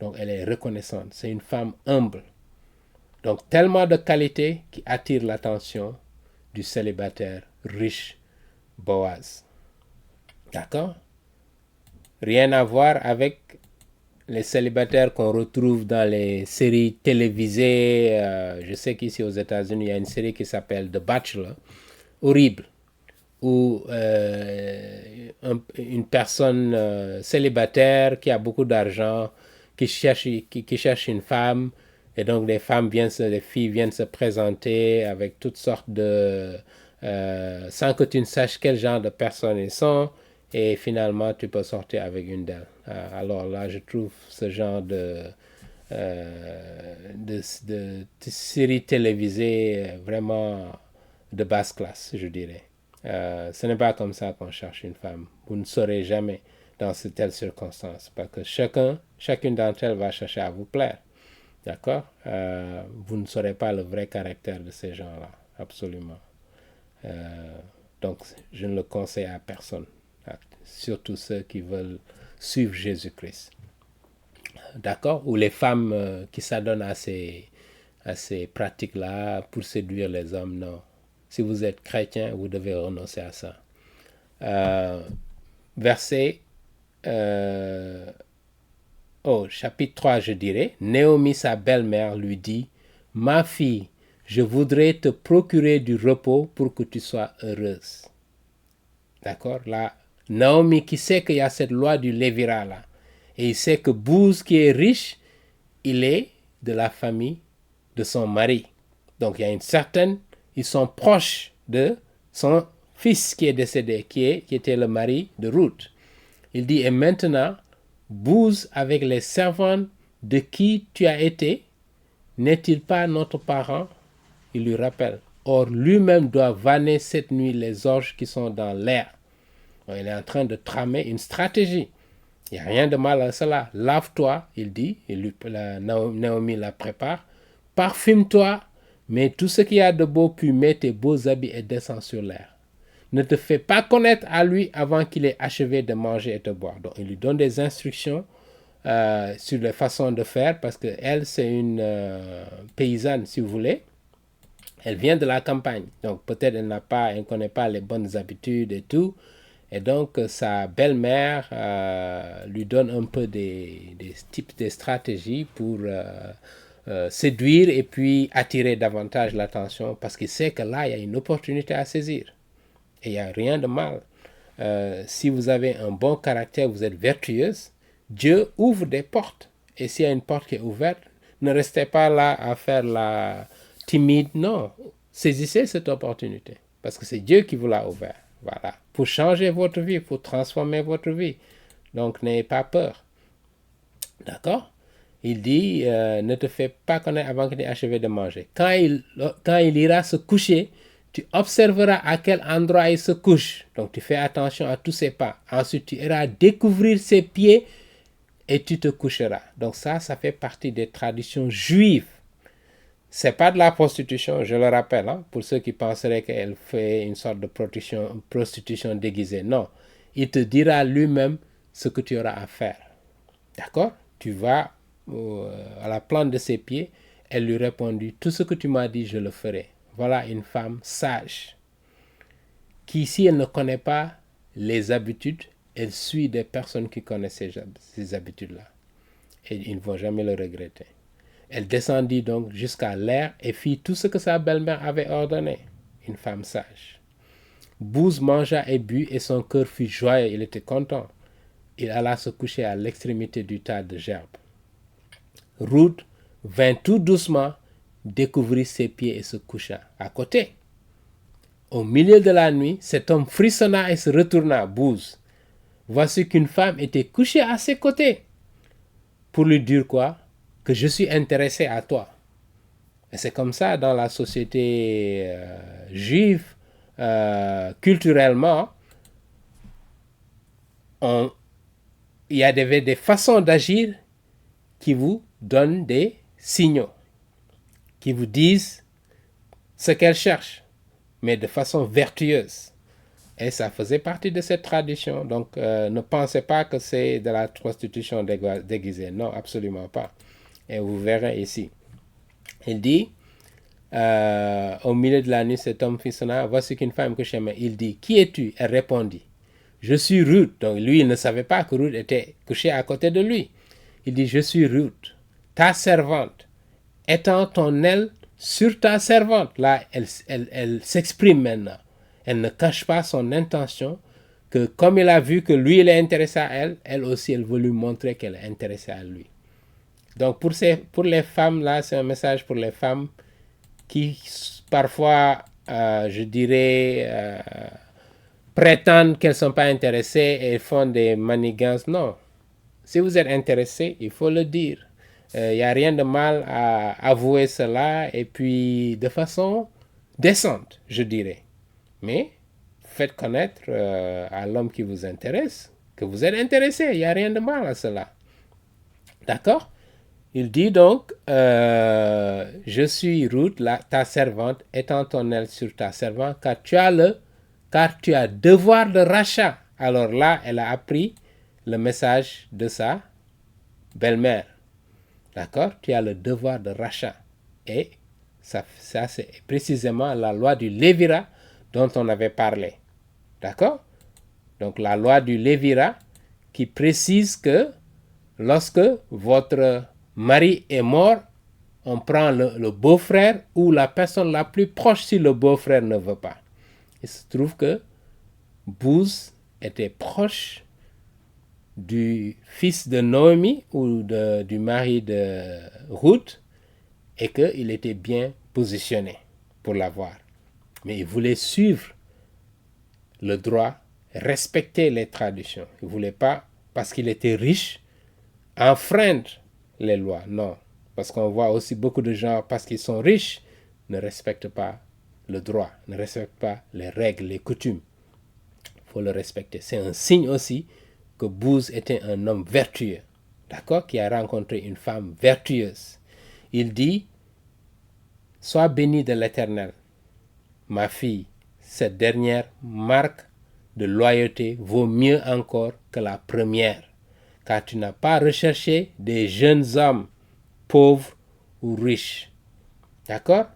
Donc, elle est reconnaissante. C'est une femme humble. Donc, tellement de qualités qui attirent l'attention du célibataire riche Boaz. D'accord? Rien à voir avec les célibataires qu'on retrouve dans les séries télévisées. Je sais qu'ici aux États-Unis, il y a une série qui s'appelle The Bachelor. Horrible. Où une personne célibataire qui a beaucoup d'argent, qui cherche une femme, et donc les filles viennent se présenter avec toutes sortes de... sans que tu ne saches quel genre de personnes ils sont, et finalement tu peux sortir avec une d'elles. Alors là, je trouve ce genre de série télévisée vraiment de basse classe, je dirais. Ce n'est pas comme ça qu'on cherche une femme. Vous ne saurez jamais dans telles circonstances, parce que chacune d'entre elles va chercher à vous plaire. D'accord? Vous ne saurez pas le vrai caractère de ces gens-là, absolument. Donc, je ne le conseille à personne, surtout ceux qui veulent suivre Jésus-Christ. D'accord? Ou les femmes qui s'adonnent à ces pratiques-là pour séduire les hommes, non. Si vous êtes chrétien, vous devez renoncer à ça. Chapitre 3, je dirais. Naomi, sa belle-mère, lui dit, « Ma fille, je voudrais te procurer du repos pour que tu sois heureuse. » D'accord? Là, Naomi qui sait qu'il y a cette loi du Lévira là, et il sait que Bouz qui est riche, il est de la famille de son mari. Donc il y a ils sont proches de son fils qui est décédé, qui était le mari de Ruth. Il dit, et maintenant, Bouz avec les servantes de qui tu as été, n'est-il pas notre parent? Il lui rappelle. Or, lui-même doit vanner cette nuit les orges qui sont dans l'air. Donc, il est en train de tramer une stratégie. Il n'y a rien de mal à cela. Lave-toi, il dit, Naomi la prépare. Parfume-toi, mets tout ce qu'il y a de beau, puis mets tes beaux habits et descends sur l'air. Ne te fais pas connaître à lui avant qu'il ait achevé de manger et de boire. Donc, il lui donne des instructions sur les façons de faire, parce qu'elle, c'est une paysanne, si vous voulez. Elle vient de la campagne, donc peut-être elle ne connaît pas les bonnes habitudes et tout. Et donc, sa belle-mère lui donne un peu des types de stratégies pour séduire et puis attirer davantage l'attention, parce qu'il sait que là, il y a une opportunité à saisir. Et il n'y a rien de mal. Si vous avez un bon caractère, vous êtes vertueuse, Dieu ouvre des portes. Et s'il y a une porte qui est ouverte, ne restez pas là à faire la timide. Non, saisissez cette opportunité, parce que c'est Dieu qui vous l'a ouvert. Voilà, pour changer votre vie, pour transformer votre vie. Donc, n'ayez pas peur. D'accord? Il dit, ne te fais pas connaître avant qu'il ait achevé de manger. Quand il ira se coucher, tu observeras à quel endroit il se couche. Donc, tu fais attention à tous ses pas. Ensuite, tu iras découvrir ses pieds et tu te coucheras. Donc, ça fait partie des traditions juives. C'est pas de la prostitution, je le rappelle, hein, pour ceux qui penseraient qu'elle fait une sorte de prostitution déguisée. Non, il te dira lui-même ce que tu auras à faire. D'accord? Tu vas à la plante de ses pieds. Elle lui répondit, tout ce que tu m'as dit, je le ferai. Voilà une femme sage qui, si elle ne connaît pas les habitudes, elle suit des personnes qui connaissent ces habitudes-là. Et ils ne vont jamais le regretter. Elle descendit donc jusqu'à l'air et fit tout ce que sa belle-mère avait ordonné. Une femme sage. Booz mangea et but et son cœur fut joyeux, il était content. Il alla se coucher à l'extrémité du tas de gerbes. Ruth vint tout doucement, découvrit ses pieds et se coucha à côté. Au milieu de la nuit, cet homme frissonna et se retourna, Booz. Voici qu'une femme était couchée à ses côtés. Pour lui dire quoi? Que je suis intéressé à toi. Et c'est comme ça dans la société juive, culturellement, il y a des façons d'agir qui vous donnent des signaux, qui vous disent ce qu'elle cherche, mais de façon vertueuse. Et ça faisait partie de cette tradition. Donc, ne pensez pas que c'est de la prostitution déguisée. Non, absolument pas. Et vous verrez ici. Il dit, au milieu de la nuit, cet homme fit sonner, voici qu'une femme que j'aimais. Il dit, qui es-tu? Elle répondit, je suis Ruth. Donc, lui, il ne savait pas que Ruth était couchée à côté de lui. Il dit, je suis Ruth, ta servante. Étends ton aile sur ta servante. Là, elle s'exprime maintenant. Elle ne cache pas son intention, que comme il a vu que lui, il est intéressé à elle, elle aussi, elle veut lui montrer qu'elle est intéressée à lui. Donc, pour les femmes, là, c'est un message pour les femmes qui, parfois, je dirais, prétendent qu'elles ne sont pas intéressées et font des manigances. Non. Si vous êtes intéressé, il faut le dire. Il n'y a rien de mal à avouer cela et puis de façon décente, je dirais. Mais faites connaître à l'homme qui vous intéresse que vous êtes intéressé. Il n'y a rien de mal à cela. D'accord? Il dit donc, je suis Ruth, ta servante, étends ton aile sur ta servante, car tu as devoir de rachat. Alors là, elle a appris le message de sa belle-mère. D'accord? Tu as le devoir de rachat. Et ça c'est précisément la loi du Lévira dont on avait parlé. D'accord? Donc la loi du Lévira qui précise que lorsque votre mari est mort, on prend le beau-frère ou la personne la plus proche si le beau-frère ne veut pas. Il se trouve que Booz était proche du fils de Naomi ou du mari de Ruth et qu'il était bien positionné pour l'avoir. Mais il voulait suivre le droit, respecter les traditions. Il ne voulait pas, parce qu'il était riche, enfreindre les lois. Non, parce qu'on voit aussi beaucoup de gens, parce qu'ils sont riches, ne respectent pas le droit, ne respectent pas les règles, les coutumes. Il faut le respecter. C'est un signe aussi que Booz était un homme vertueux, d'accord, qui a rencontré une femme vertueuse. Il dit, sois bénie de l'Éternel, ma fille, cette dernière marque de loyauté vaut mieux encore que la première, car tu n'as pas recherché des jeunes hommes pauvres ou riches. D'accord?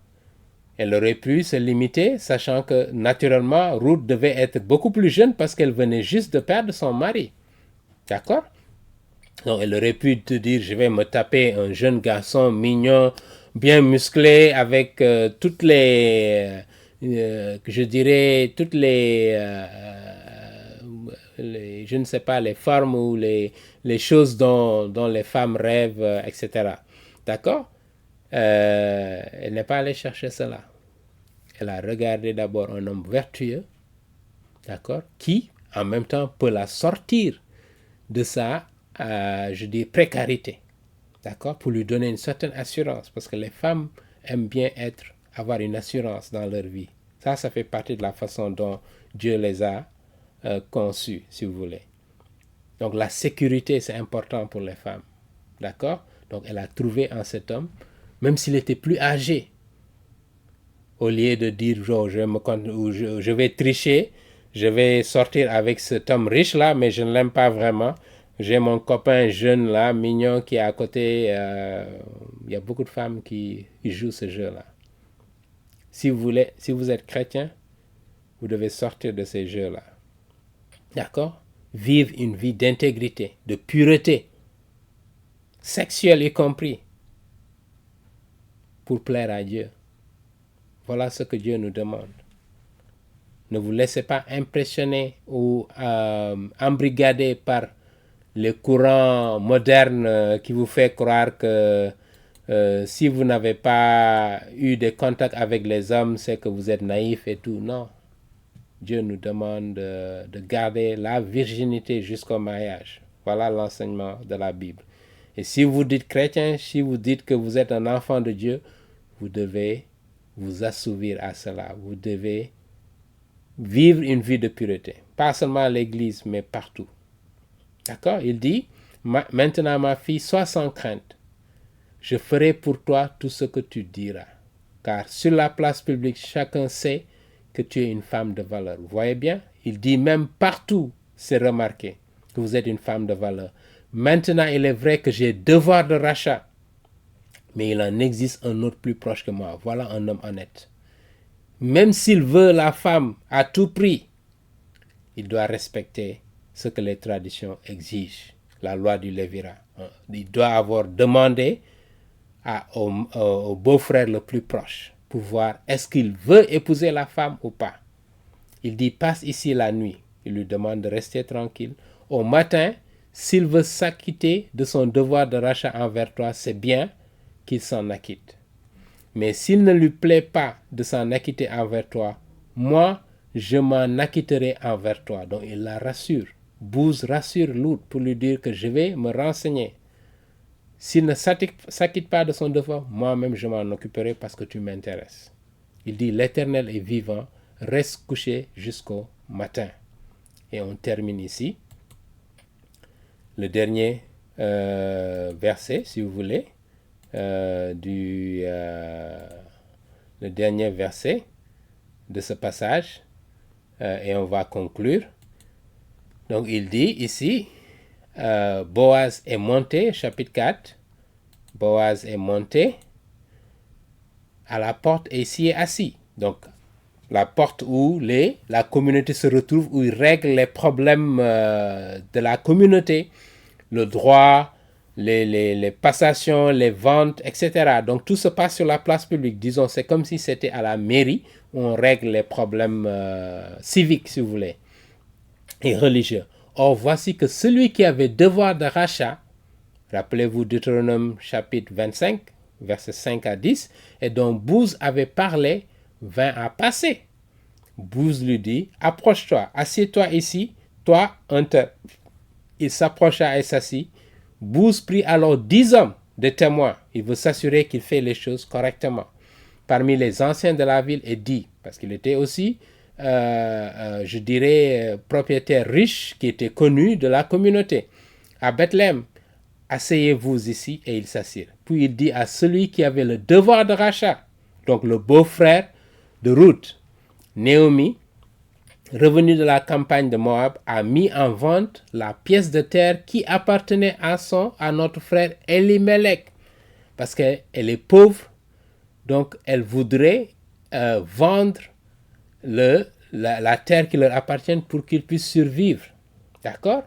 Elle aurait pu se limiter, sachant que naturellement, Ruth devait être beaucoup plus jeune parce qu'elle venait juste de perdre son mari. D'accord? Donc, elle aurait pu te dire, je vais me taper un jeune garçon mignon, bien musclé, avec toutes les, je dirais, toutes les, je ne sais pas, les formes ou les choses dont les femmes rêvent, etc. D'accord? Elle n'est pas allée chercher cela. Elle a regardé d'abord un homme vertueux, d'accord, qui, en même temps, peut la sortir de sa, je dis, précarité, d'accord, pour lui donner une certaine assurance, parce que les femmes aiment bien avoir une assurance dans leur vie. Ça fait partie de la façon dont Dieu les a conçus, si vous voulez. Donc la sécurité, c'est important pour les femmes, d'accord. Donc elle a trouvé en cet homme, même s'il était plus âgé. Au lieu de dire, oh, je vais tricher, je vais sortir avec cet homme riche-là, mais je ne l'aime pas vraiment. J'ai mon copain jeune là, mignon, qui est à côté. Il y a beaucoup de femmes qui jouent ce jeu-là. Si vous êtes chrétien, vous devez sortir de ces jeux-là. D'accord? Vivre une vie d'intégrité, de pureté, sexuelle y compris, pour plaire à Dieu. Voilà ce que Dieu nous demande. Ne vous laissez pas impressionner ou embrigader par les courants modernes qui vous fait croire que si vous n'avez pas eu de contact avec les hommes, c'est que vous êtes naïf et tout. Non. Dieu nous demande de garder la virginité jusqu'au mariage. Voilà l'enseignement de la Bible. Et si vous dites chrétien, si vous dites que vous êtes un enfant de Dieu, vous devez vous assouvir à cela. Vous devez vivre une vie de pureté. Pas seulement à l'église, mais partout. D'accord? Il dit, maintenant ma fille, sois sans crainte. Je ferai pour toi tout ce que tu diras. Car sur la place publique, chacun sait que tu es une femme de valeur. Vous voyez bien? Il dit même partout, c'est remarqué, que vous êtes une femme de valeur. Maintenant, il est vrai que j'ai devoir de rachat. Mais il en existe un autre plus proche que moi. Voilà un homme honnête. Même s'il veut la femme à tout prix, il doit respecter ce que les traditions exigent. La loi du Lévirat. Il doit avoir demandé au beau-frère le plus proche pour voir est-ce qu'il veut épouser la femme ou pas. Il dit passe ici la nuit. Il lui demande de rester tranquille. Au matin, s'il veut s'acquitter de son devoir de rachat envers toi, c'est bien qu'il s'en acquitte. Mais s'il ne lui plaît pas de s'en acquitter envers toi, moi, je m'en acquitterai envers toi. Donc il la rassure. Booz rassure Lot pour lui dire que je vais me renseigner. S'il ne s'acquitte pas de son devoir, moi-même je m'en occuperai parce que tu m'intéresses. Il dit l'Éternel est vivant, reste couché jusqu'au matin. Et on termine ici. Le dernier verset, si vous voulez. Le dernier verset de ce passage et on va conclure. Donc il dit ici Boaz est monté, chapitre 4. Boaz est monté à la porte et s'y est assis. Donc la porte où la communauté se retrouve, où il règle les problèmes de la communauté, le droit, les passations, les ventes, etc. Donc tout se passe sur la place publique. Disons, c'est comme si c'était à la mairie où on règle les problèmes civiques, si vous voulez, et religieux. Or, voici que celui qui avait devoir de rachat, rappelez-vous Deutéronome chapitre 25, versets 5 à 10, et dont Booz avait parlé, vint à passer. Booz lui dit, approche-toi, assieds-toi ici, toi, un tel. Il s'approcha et s'assit. Booz prit alors 10 hommes de témoins. Il veut s'assurer qu'il fait les choses correctement. Parmi les anciens de la ville et dit, parce qu'il était aussi, je dirais, propriétaire riche qui était connu de la communauté. À Bethléem, asseyez-vous ici, et ils s'assirent. Puis il dit à celui qui avait le devoir de rachat, donc le beau-frère de Ruth, Naomi, revenu de la campagne de Moab, a mis en vente la pièce de terre qui appartenait à notre frère Elimelech. Parce qu'elle est pauvre, donc elle voudrait vendre la terre qui leur appartient pour qu'ils puissent survivre. D'accord?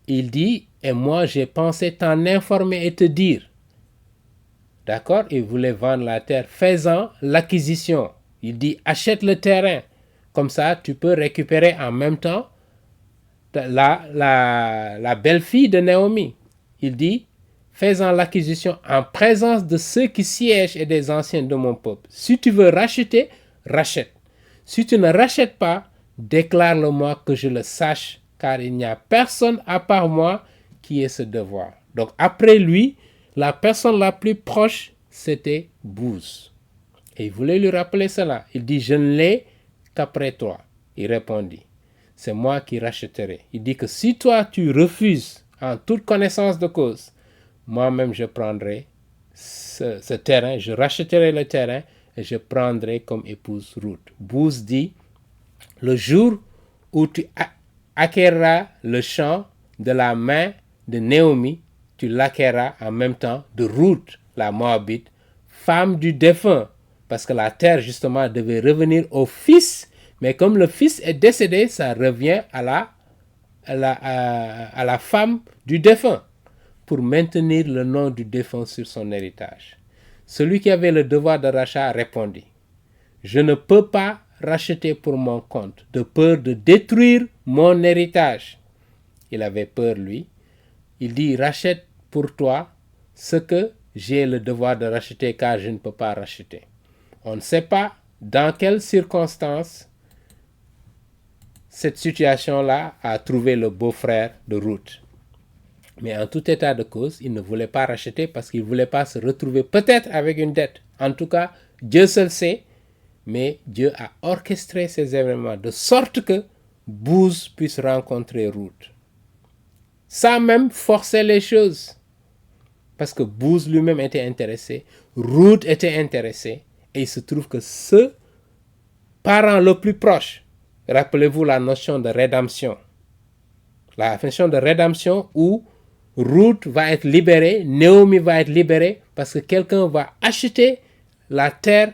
Il dit, et moi j'ai pensé t'en informer et te dire. D'accord? Il voulait vendre la terre, faisant l'acquisition. Il dit, achète le terrain. Comme ça, tu peux récupérer en même temps la belle-fille de Naomi. Il dit, faisant l'acquisition en présence de ceux qui siègent et des anciens de mon peuple. Si tu veux racheter, rachète. Si tu ne rachètes pas, déclare-le-moi que je le sache, car il n'y a personne à part moi qui ait ce devoir. Donc après lui, la personne la plus proche, c'était Booz. Et il voulait lui rappeler cela. Il dit, je ne l'ai qu'après toi. Il répondit, c'est moi qui rachèterai. Il dit que si toi tu refuses en toute connaissance de cause, moi-même je prendrai ce terrain, je racheterai le terrain et je prendrai comme épouse Ruth. Booz dit, le jour où tu acquerras le champ de la main de Naomi, tu l'acquerras en même temps de Ruth, la Moabite, femme du défunt, parce que la terre justement devait revenir au fils, mais comme le fils est décédé, ça revient à la femme du défunt, pour maintenir le nom du défunt sur son héritage. Celui qui avait le devoir de rachat répondit, je ne peux pas racheter pour mon compte, de peur de détruire mon héritage. Il avait peur, lui. Il dit, rachète pour toi ce que j'ai le devoir de racheter, car je ne peux pas racheter. On ne sait pas dans quelles circonstances cette situation-là a trouvé le beau-frère de Ruth. Mais en tout état de cause, il ne voulait pas racheter parce qu'il ne voulait pas se retrouver peut-être avec une dette. En tout cas, Dieu seul sait, mais Dieu a orchestré ces événements de sorte que Booz puisse rencontrer Ruth. Sans même forcer les choses. Parce que Booz lui-même était intéressé, Ruth était intéressée, et il se trouve que ce parent le plus proche, rappelez-vous la notion de rédemption. La notion de rédemption où Ruth va être libérée, Naomi va être libérée, parce que quelqu'un va acheter la terre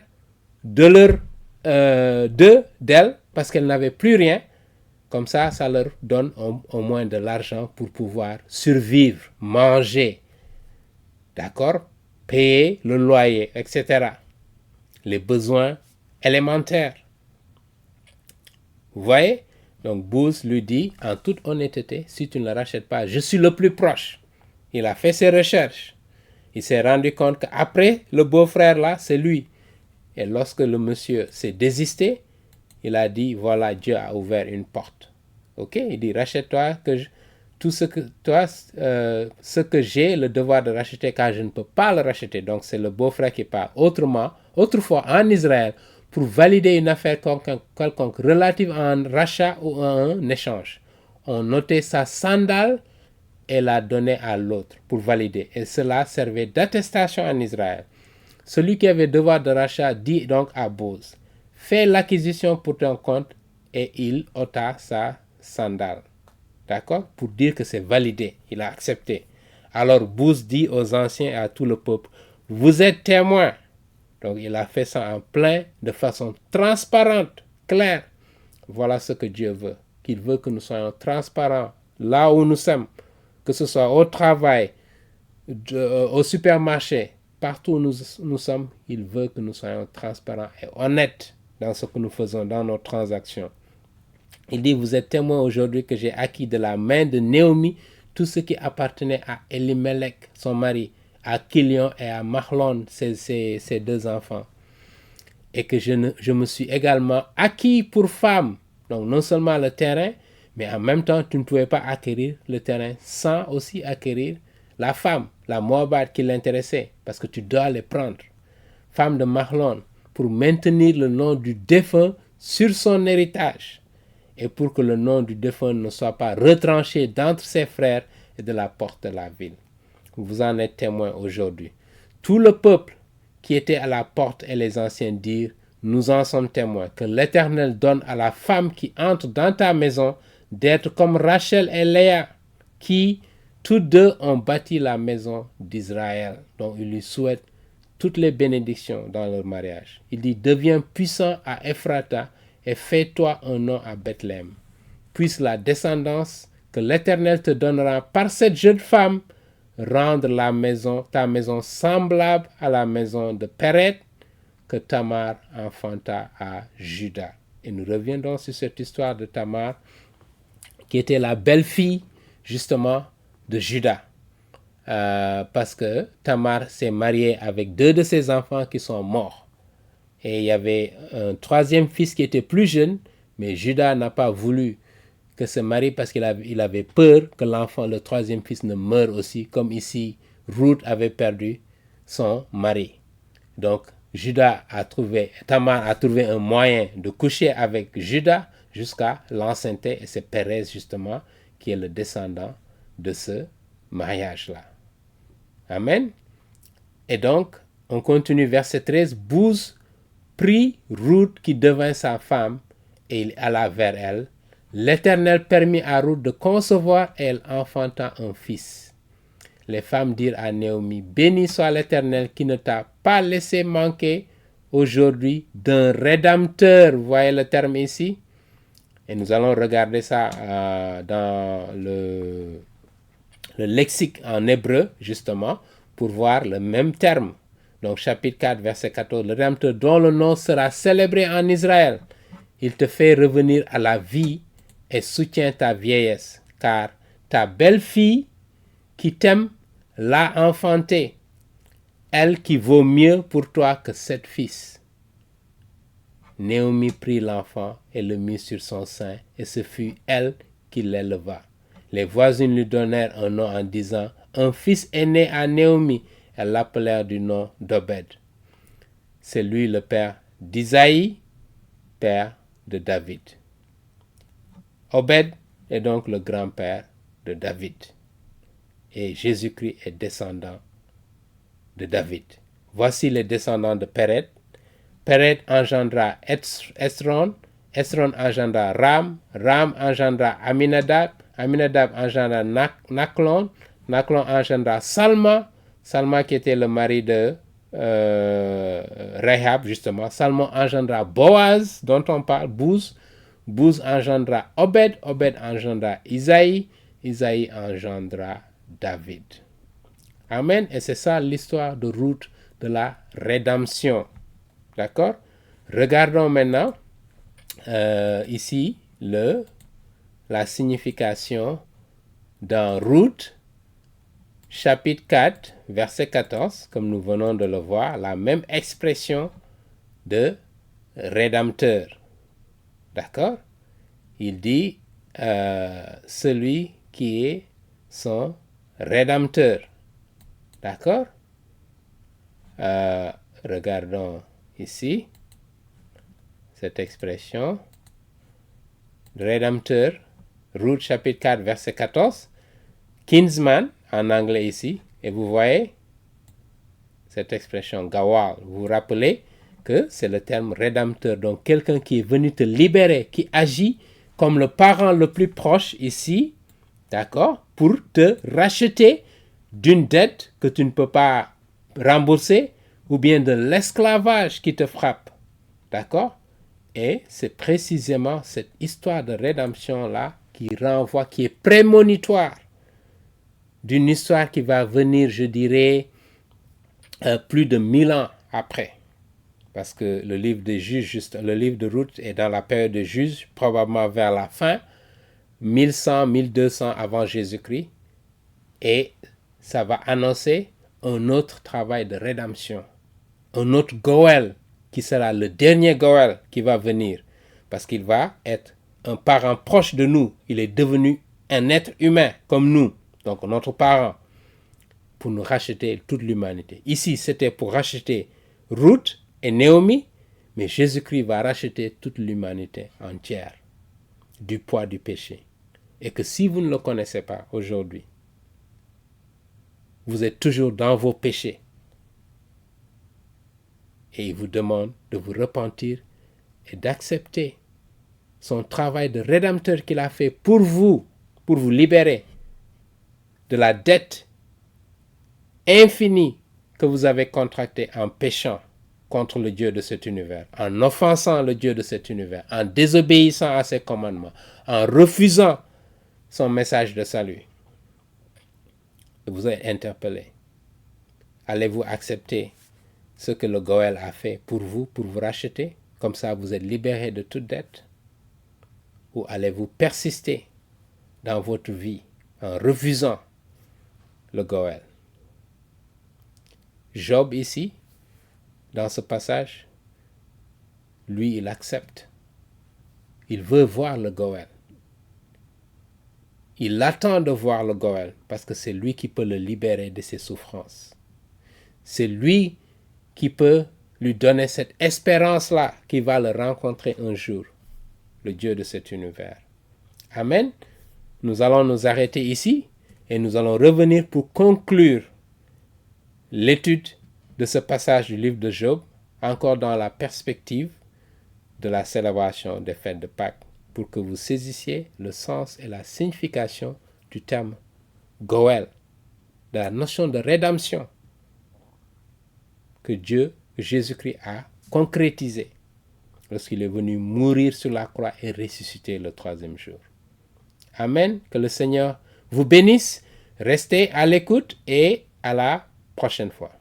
d'elle, parce qu'elle n'avait plus rien. Comme ça leur donne au moins de l'argent pour pouvoir survivre, manger, d'accord, payer le loyer, etc. Les besoins élémentaires. Vous voyez? Donc Booz lui dit, en toute honnêteté, si tu ne le rachètes pas, je suis le plus proche. Il a fait ses recherches. Il s'est rendu compte qu'après le beau-frère là, c'est lui. Et lorsque le monsieur s'est désisté, il a dit, voilà, Dieu a ouvert une porte. Ok, il dit, rachète-toi tout ce que j'ai le devoir de racheter, car je ne peux pas le racheter. Donc c'est le beau-frère qui parle. Autrefois en Israël, pour valider une affaire quelconque relative à un rachat ou à un échange, on notait sa sandale et la donnait à l'autre pour valider. Et cela servait d'attestation en Israël. Celui qui avait devoir de rachat dit donc à Booz, fais l'acquisition pour ton compte, et il ôta sa sandale. D'accord? Pour dire que c'est validé. Il a accepté. Alors Booz dit aux anciens et à tout le peuple, vous êtes témoins. Donc il a fait ça en plein, de façon transparente, claire. Voilà ce que Dieu veut. Qu'il veut que nous soyons transparents là où nous sommes. Que ce soit au travail, au supermarché, partout où nous sommes, il veut que nous soyons transparents et honnêtes dans ce que nous faisons, dans nos transactions. Il dit, vous êtes témoins aujourd'hui que j'ai acquis de la main de Naomi tout ce qui appartenait à Elimelech, son mari, à Kilion et à Mahlon, ses deux enfants. Et que je me suis également acquis pour femme, donc non seulement le terrain, mais en même temps, tu ne pouvais pas acquérir le terrain sans aussi acquérir la femme, la Moabite qui l'intéressait, parce que tu dois les prendre. Femme de Mahlon, pour maintenir le nom du défunt sur son héritage, et pour que le nom du défunt ne soit pas retranché d'entre ses frères et de la porte de la ville. Vous en êtes témoins aujourd'hui. Tout le peuple qui était à la porte et les anciens dirent, nous en sommes témoins, que l'Éternel donne à la femme qui entre dans ta maison d'être comme Rachel et Léa, qui tous deux ont bâti la maison d'Israël, dont il lui souhaite toutes les bénédictions dans leur mariage. Il dit, deviens puissant à Ephrata et fais-toi un nom à Bethléem. Puisse la descendance que l'Éternel te donnera par cette jeune femme rendre ta maison semblable à la maison de Péret que Tamar enfanta à Juda. Et nous reviendrons sur cette histoire de Tamar, qui était la belle-fille justement de Juda. Parce que Tamar s'est mariée avec deux de ses enfants qui sont morts. Et il y avait un troisième fils qui était plus jeune, mais Juda n'a pas voulu que se marie parce qu'il avait peur que le troisième fils ne meure aussi, comme ici Ruth avait perdu son mari. Donc Tamar a trouvé un moyen de coucher avec Juda jusqu'à l'enceinte, et c'est Pérez justement qui est le descendant de ce mariage-là. Amen. Et donc, on continue verset 13. Bouz prit Ruth qui devint sa femme et il alla vers elle. L'Éternel permit à Ruth de concevoir et elle enfanta un fils. Les femmes dirent à Naomi, béni soit l'Éternel qui ne t'a pas laissé manquer aujourd'hui d'un rédempteur. Vous voyez le terme ici? Et nous allons regarder ça dans le lexique en hébreu, justement, pour voir le même terme. Donc, chapitre 4, verset 14, le Rédempteur dont le nom sera célébré en Israël. Il te fait revenir à la vie et soutient ta vieillesse, car ta belle-fille qui t'aime l'a enfantée, elle qui vaut mieux pour toi que 7 fils. Naomi prit l'enfant et le mit sur son sein, et ce fut elle qui l'éleva. Les voisines lui donnèrent un nom en disant, un fils est né à Naomi. Elles l'appelèrent du nom d'Obed. C'est lui le père d'Isaïe, père de David. Obed est donc le grand-père de David. Et Jésus-Christ est descendant de David. Voici les descendants de Péret. Péret engendra Esron. Esron engendra Ram. Ram engendra Aminadab. Aminadab engendra Naklon. Naklon engendra Salma. Salma qui était le mari de Rahab, justement. Salmon engendra Boaz, dont on parle, Bouz. Bouz engendra Obed. Obed engendra Isaïe. Isaïe engendra David. Amen. Et c'est ça l'histoire de Ruth de la rédemption. D'accord? Regardons maintenant ici la signification dans Ruth, chapitre 4, verset 14, comme nous venons de le voir, la même expression de rédempteur. D'accord? Il dit celui qui est son rédempteur. D'accord? Regardons ici cette expression. Rédempteur, Ruth chapitre 4, verset 14. Kinsman, en anglais ici. Et vous voyez cette expression, gawal. Vous vous rappelez que c'est le terme rédempteur. Donc quelqu'un qui est venu te libérer, qui agit comme le parent le plus proche ici, d'accord, pour te racheter d'une dette que tu ne peux pas rembourser, ou bien de l'esclavage qui te frappe. D'accord? Et c'est précisément cette histoire de rédemption-là qui renvoie, qui est prémonitoire d'une histoire qui va venir, je dirais, plus de 1000 ans après. Parce que le livre de Juges, le livre de Ruth est dans la période de Juges, probablement vers la fin, 1100, 1200 avant Jésus-Christ. Et ça va annoncer un autre travail de rédemption, un autre Goël, qui sera le dernier Goël qui va venir, parce qu'il va être un parent proche de nous. Il est devenu un être humain comme nous, donc notre parent, pour nous racheter toute l'humanité. Ici, c'était pour racheter Ruth et Naomi, mais Jésus-Christ va racheter toute l'humanité entière du poids du péché. Et que si vous ne le connaissez pas aujourd'hui, vous êtes toujours dans vos péchés. Et il vous demande de vous repentir et d'accepter son travail de rédempteur qu'il a fait pour vous libérer de la dette infinie que vous avez contractée en péchant contre le Dieu de cet univers, en offensant le Dieu de cet univers, en désobéissant à ses commandements, en refusant son message de salut. Vous êtes interpellé. Allez-vous accepter ce que le Goël a fait pour vous racheter? Comme ça, vous êtes libéré de toute dette? Ou allez-vous persister dans votre vie en refusant le Goël? Job ici, dans ce passage, lui, il accepte. Il veut voir le Goël. Il attend de voir le Goël parce que c'est lui qui peut le libérer de ses souffrances. C'est lui qui peut lui donner cette espérance-là qu'il va le rencontrer un jour, le Dieu de cet univers. Amen. Nous allons nous arrêter ici et nous allons revenir pour conclure l'étude de ce passage du livre de Job, encore dans la perspective de la célébration des fêtes de Pâques, pour que vous saisissiez le sens et la signification du terme Goël, de la notion de rédemption que Jésus-Christ a concrétisé lorsqu'il est venu mourir sur la croix et ressusciter le troisième jour. Amen. Que le Seigneur vous bénisse. Restez à l'écoute et à la prochaine fois.